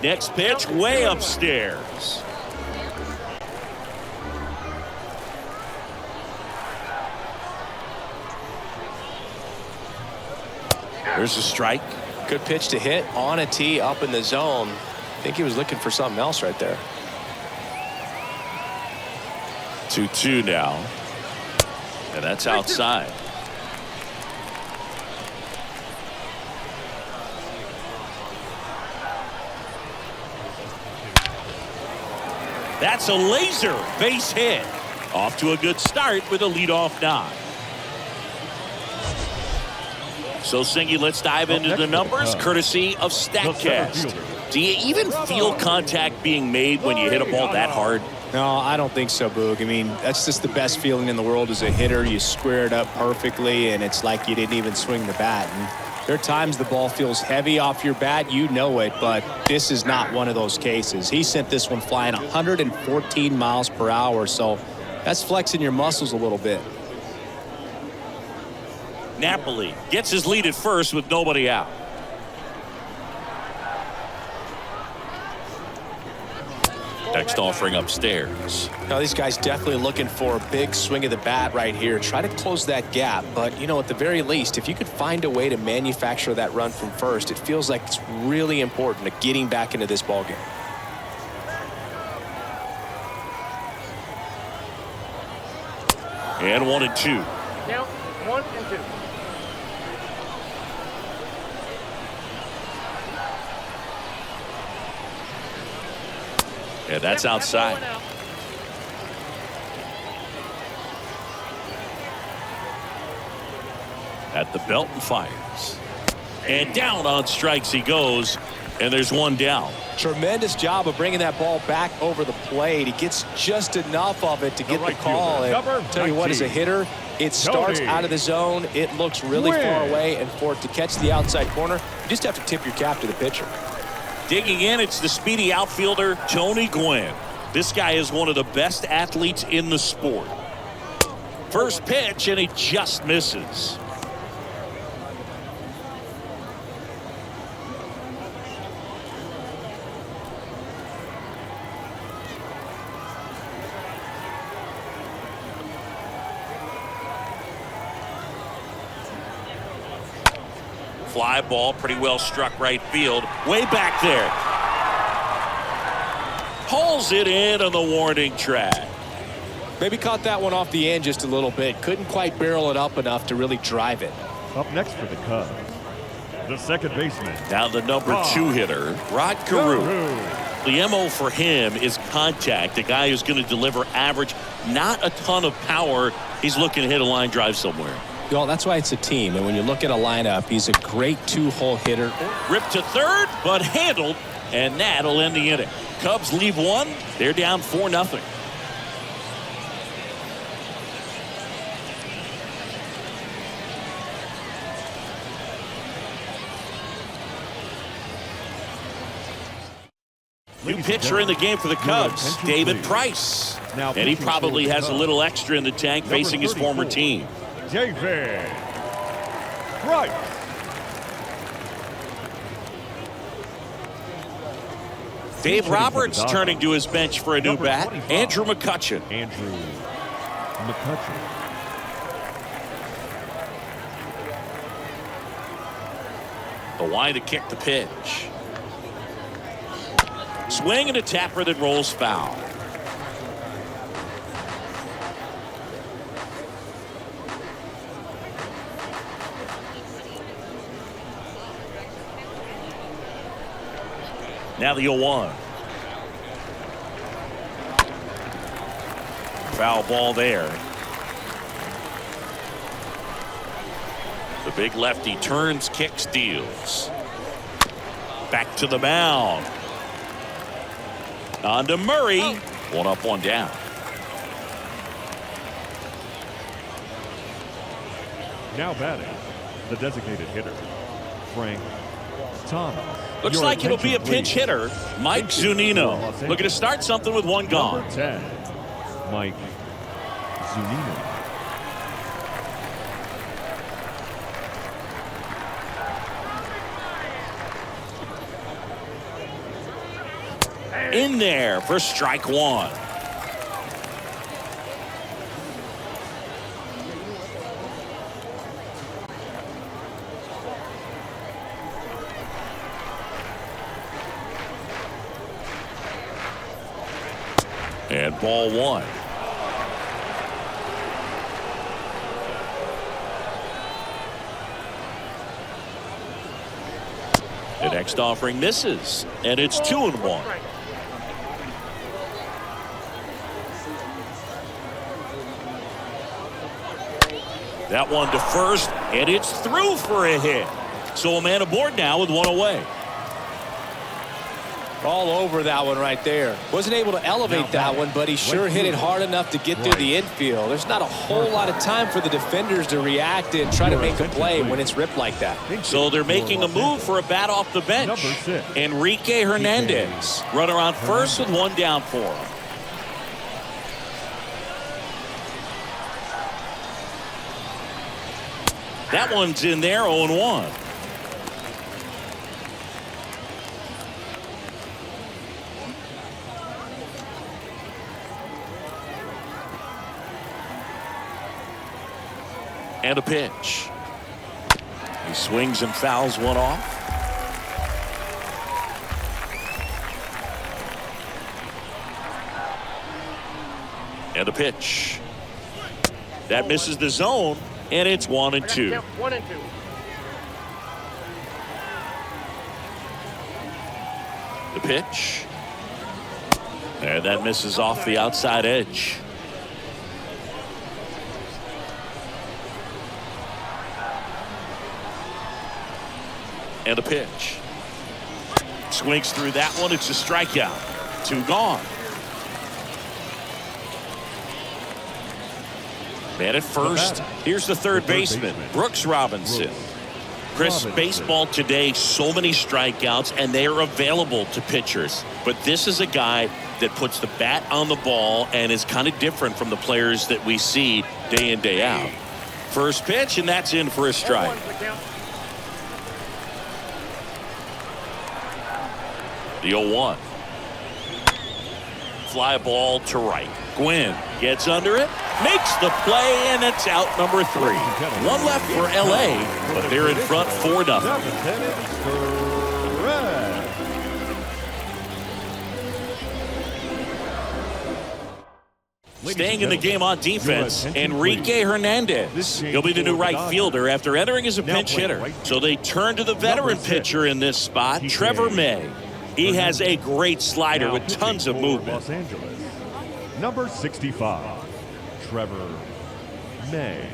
Next pitch way upstairs. There's a strike. Good pitch to hit on a tee up in the zone. I think he was looking for something else right there. 2-2 now. And that's outside. That's a laser base hit. Off to a good start with a leadoff nod. So, Singy, let's dive into the numbers, courtesy of StatCast. Do you even feel contact being made when you hit a ball that hard? No, I don't think so, Boog. I mean, that's just the best feeling in the world as a hitter. You square it up perfectly, and it's like you didn't even swing the bat. And there are times the ball feels heavy off your bat. You know it, but this is not one of those cases. He sent this one flying 114 miles per hour, so that's flexing your muscles a little bit. Napoli gets his lead at first with nobody out. Next offering upstairs. Now these guys definitely looking for a big swing of the bat right here. Try to close that gap, but you know, at the very least, if you could find a way to manufacture that run from first, it feels like it's really important to getting back into this ball game. And 1-2. Now 1-2. Yeah, that's outside. At the belt and fires. And down on strikes he goes, and there's one down. Tremendous job of bringing that ball back over the plate. He gets just enough of it to get the call. And tell you what, as a hitter, it starts out of the zone. It looks really far away, and for it to catch the outside corner, you just have to tip your cap to the pitcher. Digging in, it's the speedy outfielder, Tony Gwynn. This guy is one of the best athletes in the sport. First pitch, and he just misses. Fly ball, pretty well struck right field. Way back there. Hauls it in on the warning track. Maybe caught that one off the end just a little bit. Couldn't quite barrel it up enough to really drive it. Up next for the Cubs, the second baseman. Now the number 2 hitter, Rod Carew. The MO for him is contact. A guy who's going to deliver average, not a ton of power. He's looking to hit a line drive somewhere. Well, that's why it's a team. And when you look at a lineup, he's a great 2-hole hitter. Ripped to third, but handled, and that'll end the inning. Cubs leave one. They're down 4-0. New pitcher in the game for the Cubs, David Price. And he probably has a little extra in the tank facing his former team. David Price. Dave Roberts turning to his bench for a new bat. Andrew McCutchen. Andrew McCutchen. The line to kick the pitch. Swing and a tapper that rolls foul. Now the 0-1. Foul ball there. The big lefty turns, kicks, deals. Back to the mound. On to Murray. One up, one down. Now batting, the designated hitter, Frank Thomas. Looks like it'll be a pinch hitter, Mike Zunino. Looking to start something with one gone. Number 10, Mike Zunino. In there for strike one. And ball one. The next offering misses, and it's 2-1. That one to first, and it's through for a hit. So a man aboard now with one away. All over that one right there. Wasn't able to elevate that one, but he sure hit it hard enough to get through the infield. There's not a whole lot of time for the defenders to react and try to make a play when it's ripped like that. So they're making a move for a bat off the bench. Enrique Hernandez. Runner on first with one down for him. That one's in there, 0-1. And a pitch. He swings and fouls one off. And a pitch. That misses the zone, and it's 1-2. 1-2. The pitch. And that misses off the outside edge. And a pitch. Swings through that one. It's a strikeout. 2 gone. Man at first. Here's the third baseman, Brooks Robinson. Chris, Robinson. baseball today, so many strikeouts, and they are available to pitchers. But this is a guy that puts the bat on the ball and is kind of different from the players that we see day in, day out. First pitch, and that's in for a strike. The 0-1. Fly ball to right. Gwynn gets under it, makes the play, and it's out number 3. One left for LA, but they're in front 4-0. Staying in the game on defense, Enrique Hernandez. He'll be the new right fielder after entering as a pinch hitter. So they turn to the veteran pitcher in this spot, Trevor May. He has a great slider with tons of movement. Los Angeles. Number 65, Trevor May.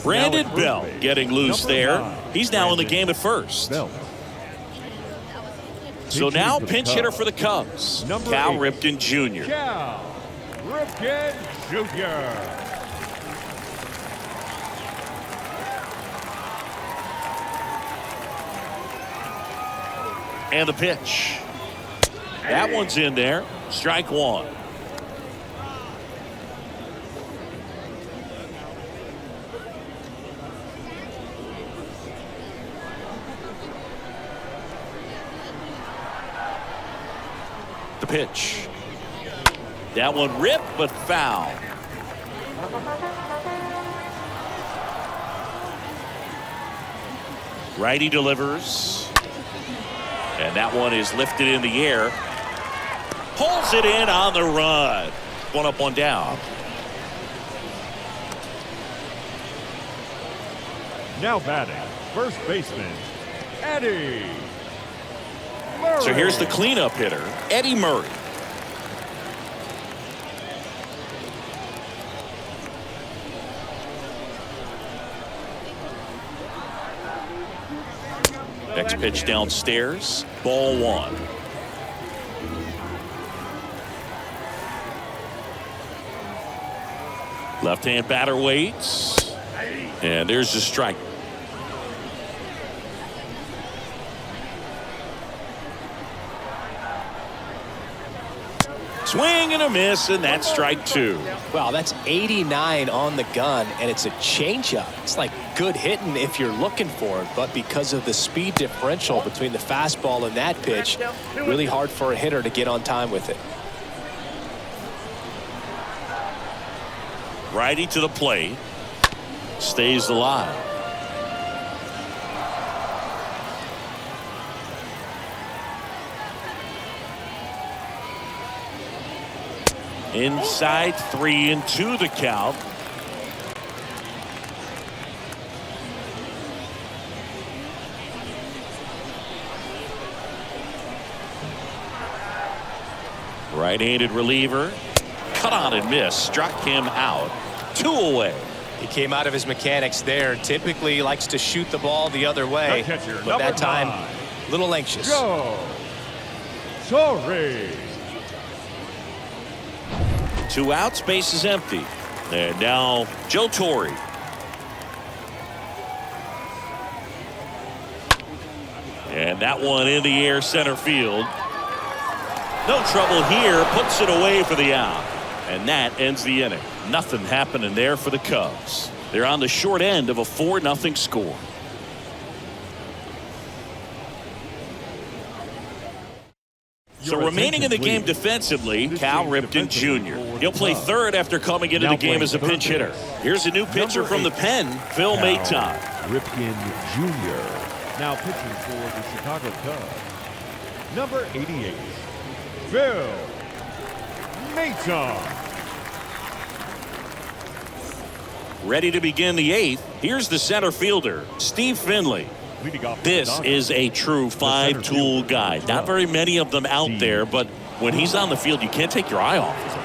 Brandon Belt getting loose there. He's now in the game at first. So now pinch hitter for the Cubs, Cal Ripken Jr. Cal Ripken Jr. And the pitch. That one's in there. Strike 1. The pitch. That one ripped, but foul. Righty delivers. And that one is lifted in the air. Pulls it in on the run. One up, one down. Now batting, first baseman, Eddie Murray. So here's the cleanup hitter, Eddie Murray. Next pitch downstairs, ball 1. Left-hand batter waits. And there's the strike. Swing and a miss, and that's strike 2. Wow, that's 89 on the gun, and it's a changeup. It's like good hitting if you're looking for it, but because of the speed differential between the fastball and that pitch, really hard for a hitter to get on time with it. Righty to the plate. Stays alive. Inside 3-2 the count. Right-handed reliever. Cut on and miss. Struck him out. 2 away. He came out of his mechanics there. Typically he likes to shoot the ball the other way, Catcher, but that time, 9. a little anxious. Go. Torre. 2 outs, base is empty. And now Joe Torre. And that one in the air, center field. No trouble here, puts it away for the out. And that ends the inning. Nothing happening there for the Cubs. They're on the short end of a 4-0 score. So remaining in the game defensively, Cal Ripken Jr. He'll play third after coming into the game as a pinch hitter. Here's a new pitcher from the pen, Phil Maton. Ripken Jr. Now pitching for the Chicago Cubs, number 88, Phil Maton. Ready to begin the 8th. Here's the center fielder, Steve Finley. This is a true 5-tool guy. Not very many of them out there, but when he's on the field, you can't take your eye off of him.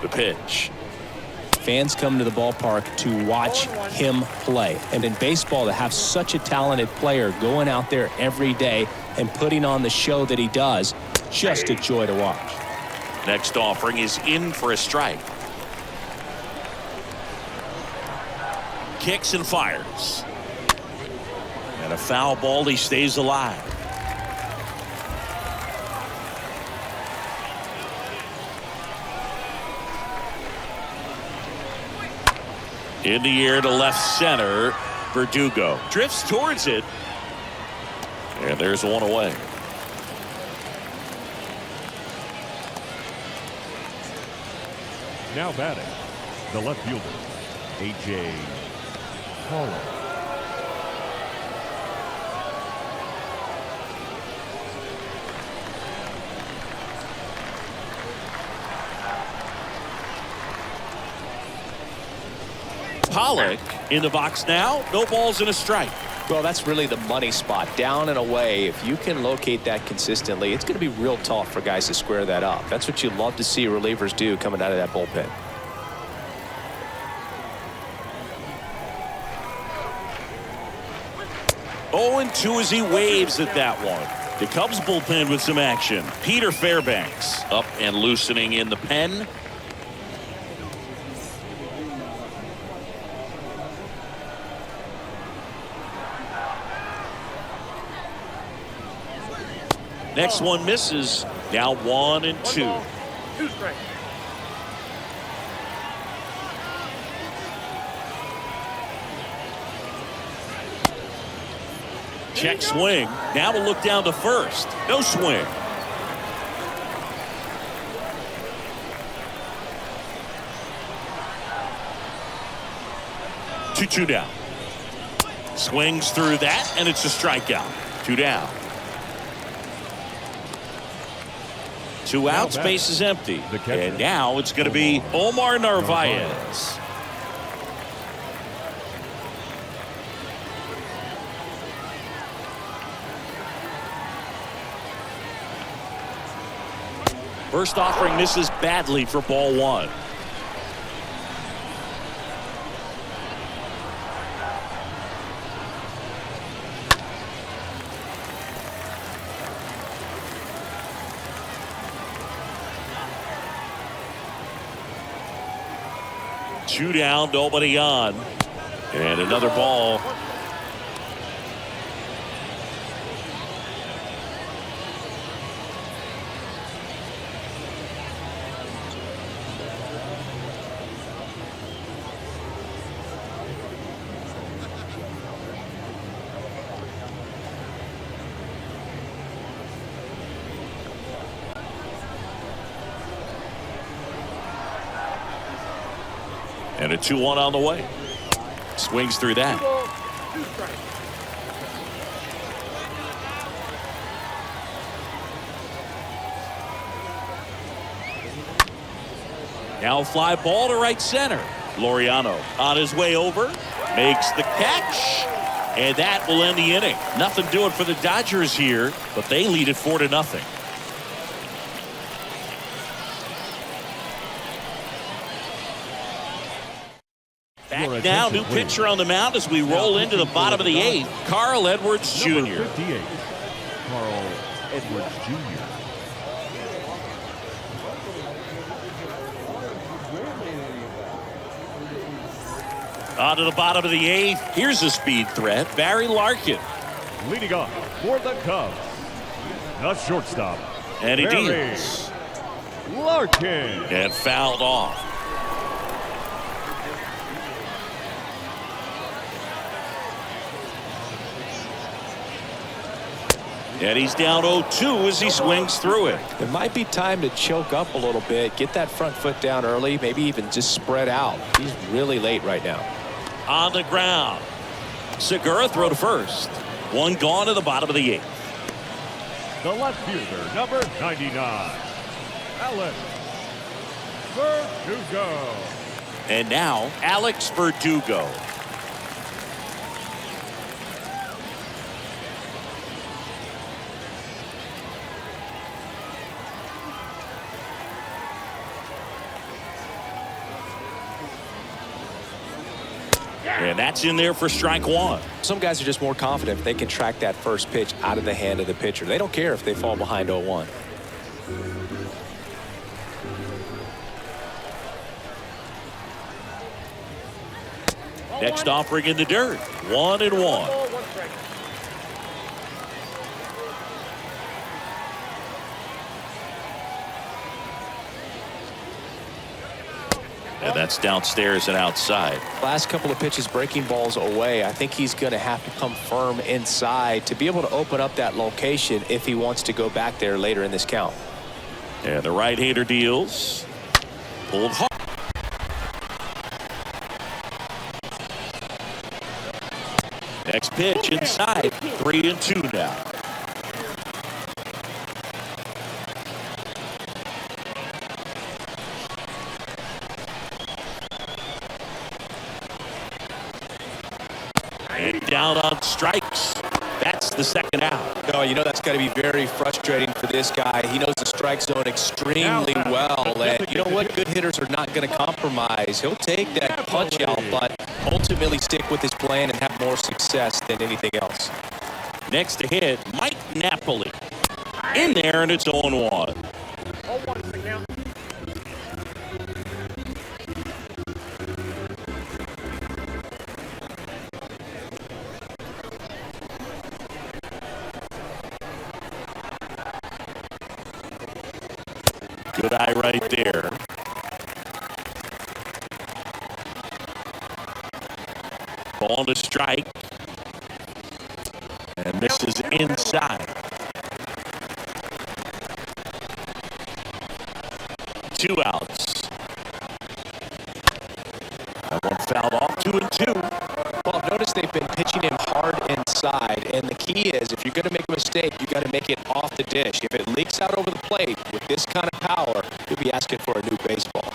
The pitch. Fans come to the ballpark to watch him play. And in baseball, to have such a talented player going out there every day and putting on the show that he does, just a joy to watch. Next offering is in for a strike. Kicks and fires. And a foul ball. He stays alive. In the air to left center. Verdugo drifts towards it. And there's one away. Now batting, the left fielder, A.J. Pollock. Pollock in the box now. No balls and a strike. Well, that's really the money spot. Down and away. If you can locate that consistently, it's going to be real tough for guys to square that up. That's what you love to see relievers do coming out of that bullpen. Oh, and 2 as he waves at that one. The Cubs bullpen with some action. Peter Fairbanks up and loosening in the pen. Next one misses. Now 1 and 2. 2 strikes. Check swing. Now we'll look down to first. No swing. Two down. Swings through that, and it's a strikeout. 2 down. 2 outs, base is empty. And now it's going to be Omar Narvaez. First offering misses badly for ball 1. Two down, nobody on. And another ball. And a 2-1 on the way. Swings through that. 2 strikes. Now a fly ball to right center. Laureano on his way over. Makes the catch. And that will end the inning. Nothing doing for the Dodgers here, but they lead it 4-0. Back now, new pitcher on the mound as we roll into the bottom of the 8th. Carl Edwards Jr. Number 58, Carl Edwards Jr. On to the bottom of the 8th. Here's a speed threat. Barry Larkin. Leading off for the Cubs, the shortstop, And he Barry deals. Larkin. And fouled off. And he's down 0-2 as he swings through it. It might be time to choke up a little bit, get that front foot down early, maybe even just spread out. He's really late right now. On the ground. Segura throw to first. 1 gone to the bottom of the 8th. The left fielder, number 99, Alex Verdugo. And now Alex Verdugo. And that's in there for strike 1. Some guys are just more confident if they can track that first pitch out of the hand of the pitcher. They don't care if they fall behind 0-1. Next offering in the dirt. 1-1. Ball, 1 strike. And that's downstairs and outside. Last couple of pitches breaking balls away. I think he's going to have to come firm inside to be able to open up that location if he wants to go back there later in this count. And the right-hander deals. Pulled hard. Next pitch inside. 3-2 now. And down on strikes. That's the second out. No, you know that's got to be very frustrating for this guy. He knows the strike zone extremely well, and you know what? Good hitters are not going to compromise. He'll take that punch out, but ultimately stick with his plan and have more success than anything else. Next to hit, Mike Napoli. In there, and it's 0-1. 0-1 is the count. Good eye right there. Ball to strike. And this is inside. 2 outs. That one fouled off. 2-2. Well, notice they've been pitching him hard inside, and the key is if you're going to make a mistake, you got to make it off the dish. If it leaks out over the plate with this kind of power, you'll be asking for a new baseball.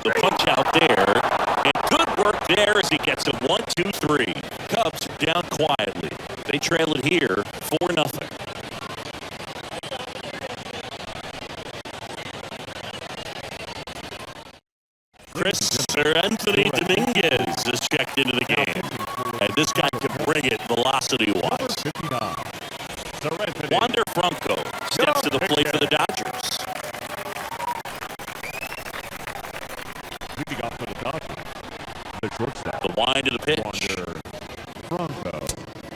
The punch out there, and good work there as he gets a 1-2-3. Cubs down quietly. They trail it here 4-0. Anthony Dominguez is checked into the game. And this guy can bring it velocity-wise. Wander Franco steps to the plate for the Dodgers. Leading off for the Dodgers, the shortstop. The wind of the pitch. Wander Franco.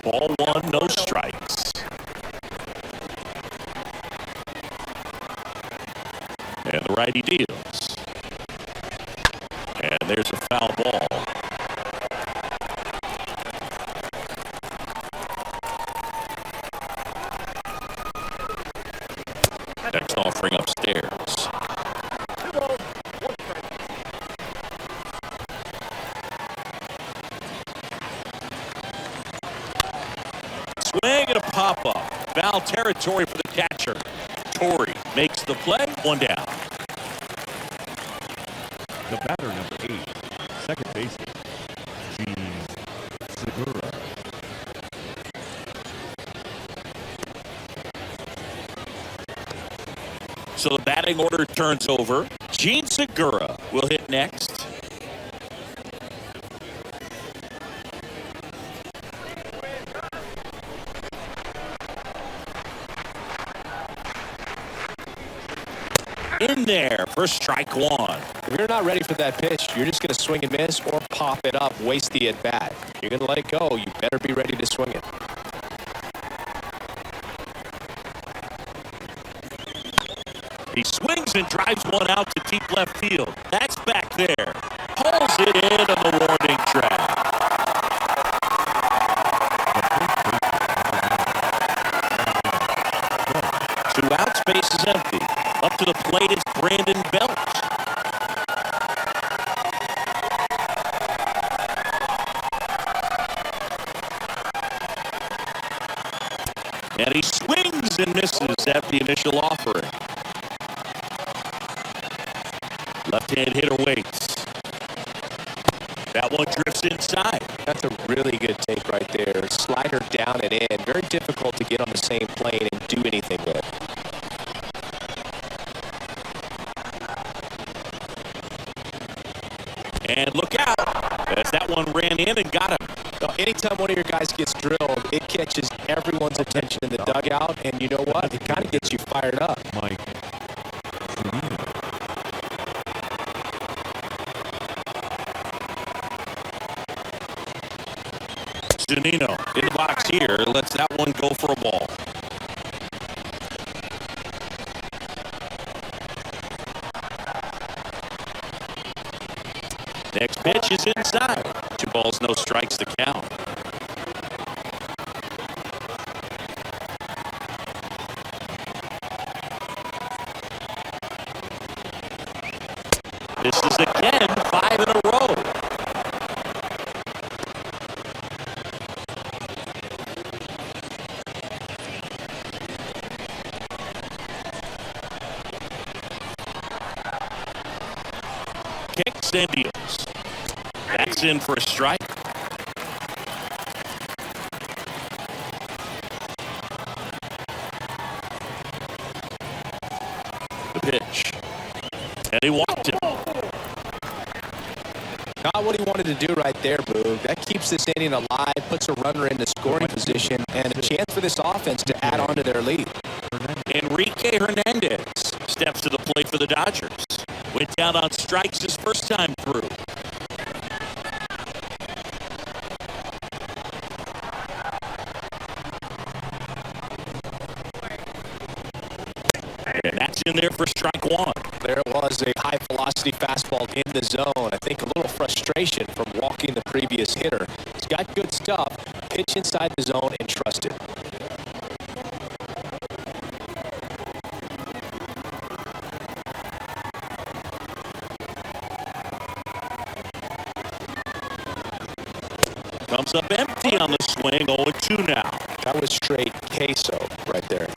Ball 1, no strikes. And the righty deals. And there's a foul ball. Next offering upstairs. 2 balls, 1 strike. Swing and a pop-up. Foul territory for the catcher. Torrey makes the play. 1 down. The batter, number 8, second baseman, Gene Segura. So the batting order turns over. Gene Segura will hit next. In there for strike 1. If you're not ready for that pitch, you're just going to swing and miss or pop it up, waste the at-bat. You're going to let it go. You better be ready to swing it. He swings and drives one out to deep left field. That's back there. Pulls it in on the warning track. Two outs, base is empty. Up to the plate is Brandon Belt. And he swings and misses at the initial offering. Left-hand hitter waits. That one drifts inside. That's a really good take right there. Slider down and in. Very difficult to get on the same plane and do anything with. And look out, as that one ran in and got him. Anytime one of your guys gets drilled, it catches everyone's attention in the dugout, and you know what? It kind of gets you fired up. Mike Trevino. Zunino in the box here. Lets that one go for a ball. Next pitch is inside. 2 balls, no strikes to count. This is again 5 in a row. Kicks and deals. That's in for a strike. The pitch. And he walked him. Not what he wanted to do right there, Boog. That keeps this inning alive, puts a runner into scoring position, and a chance for this offense to add on to their lead. Enrique Hernandez steps to the plate for the Dodgers. Went down on strikes his first time through. And that's in there for strike 1. There it was, a high-velocity fastball in the zone. I think a little frustration from walking the previous hitter. He's got good stuff. Pitch inside the zone and trust it. Comes up empty on the swing, 0-2 now. That was straight queso right there.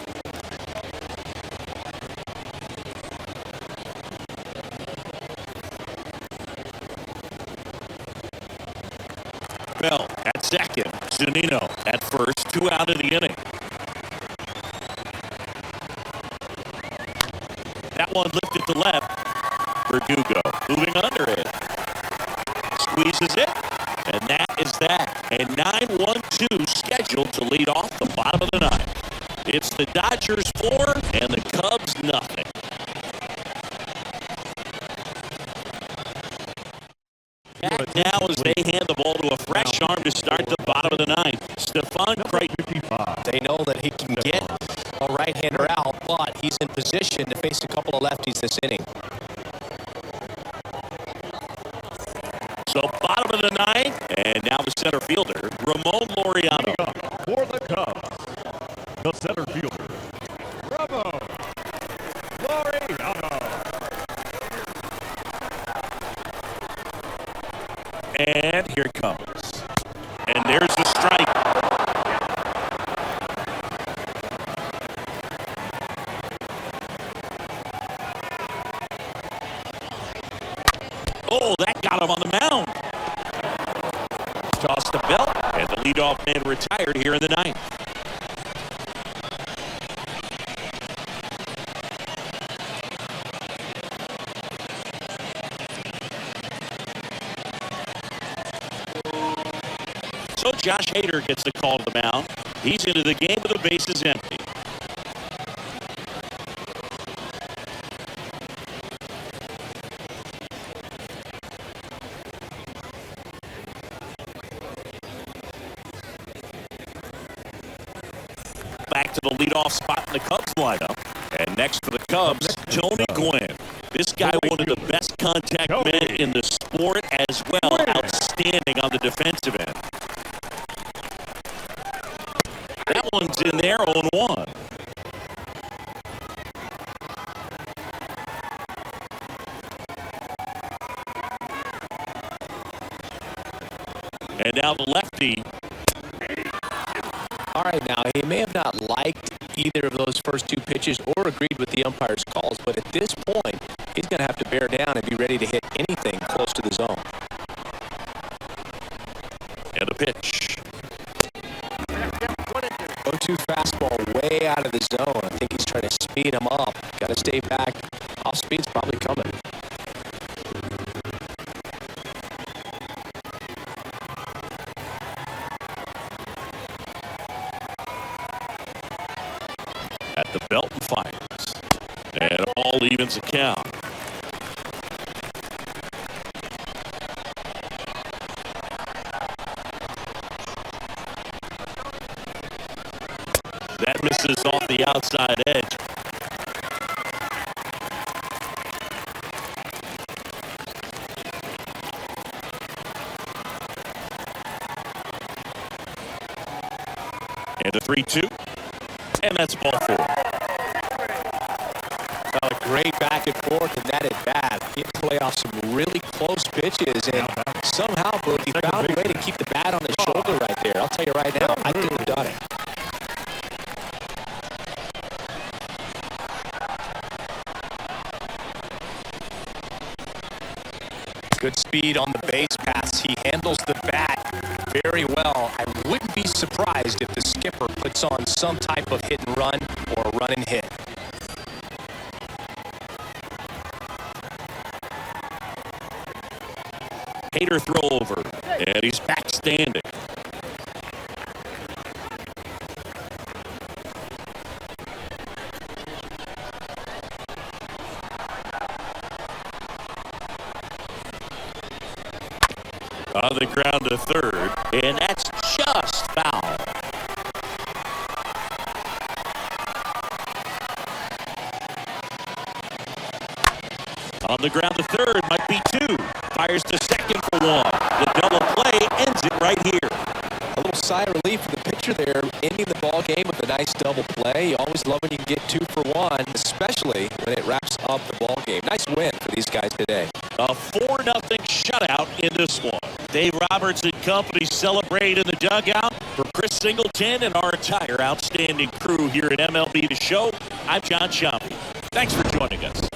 Bell at second. Zunino at first. 2 out of the inning. That one lifted to left. Verdugo moving under it. Squeezes it. And that is that. And 9-1-2 scheduled to lead off the bottom of the 9th. It's the Dodgers 4 and the Cubs nothing. Back now as they hand the ball to a fresh arm to start the bottom of the 9th. Stefan Creighton. They know that he can get a right-hander out, but he's in position to face a couple of lefties this inning. So bottom of the 9th, and now the center fielder, Ramon Laureano. For the Cubs, the center fielder, Ramon Laureano. And here it comes. And there's the strike. Oh, that got him on the mound. Tossed the belt, and the leadoff man retired here in the 9th. So Josh Hader gets the call to the mound. He's into the game with the bases empty. Back to the leadoff spot in the Cubs lineup. And next for the Cubs, Tony Gwynn. This guy, one of the best contact men in the sport as well. Outstanding on the defensive end. That one's in there, 0-1. And now the lefty. All right, now, he may have not liked either of those first 2 pitches or agreed with the umpire's calls, but at this point, he's going to have to bear down and be ready to hit anything close to the zone. And the pitch. 0-2 fastball way out of the zone. I think he's trying to speed him up. Got to stay back. Off speed's probably coming. At the belt and fires. And a ball evens the count. misses off the outside edge. And a 3-2. And that's ball 4. A great back and forth, and that at bat. He had to play off some really close pitches, and somehow, Brooke, he found a way to keep the bat on his shoulder right there. I'll tell you right now, I couldn't have done it. Good speed on the base pass. He handles the bat very well. I wouldn't be surprised if the skipper puts on some type of hit and run or a run and hit. Hader throw over, and he's back standing. On the ground to third, and that's just foul. On the ground to third, might be 2. Fires to second for 1. The double play ends it right here. A little sigh of relief for the pitcher there, ending the ball game with a nice double play. You always love when you can get 2 for 1, especially when it wraps up the ball game. Nice win for these guys today. A 4-0 shutout in this one. Dave Roberts and company celebrate in the dugout. For Chris Singleton and our entire outstanding crew here at MLB The Show, I'm John Shampi. Thanks for joining us.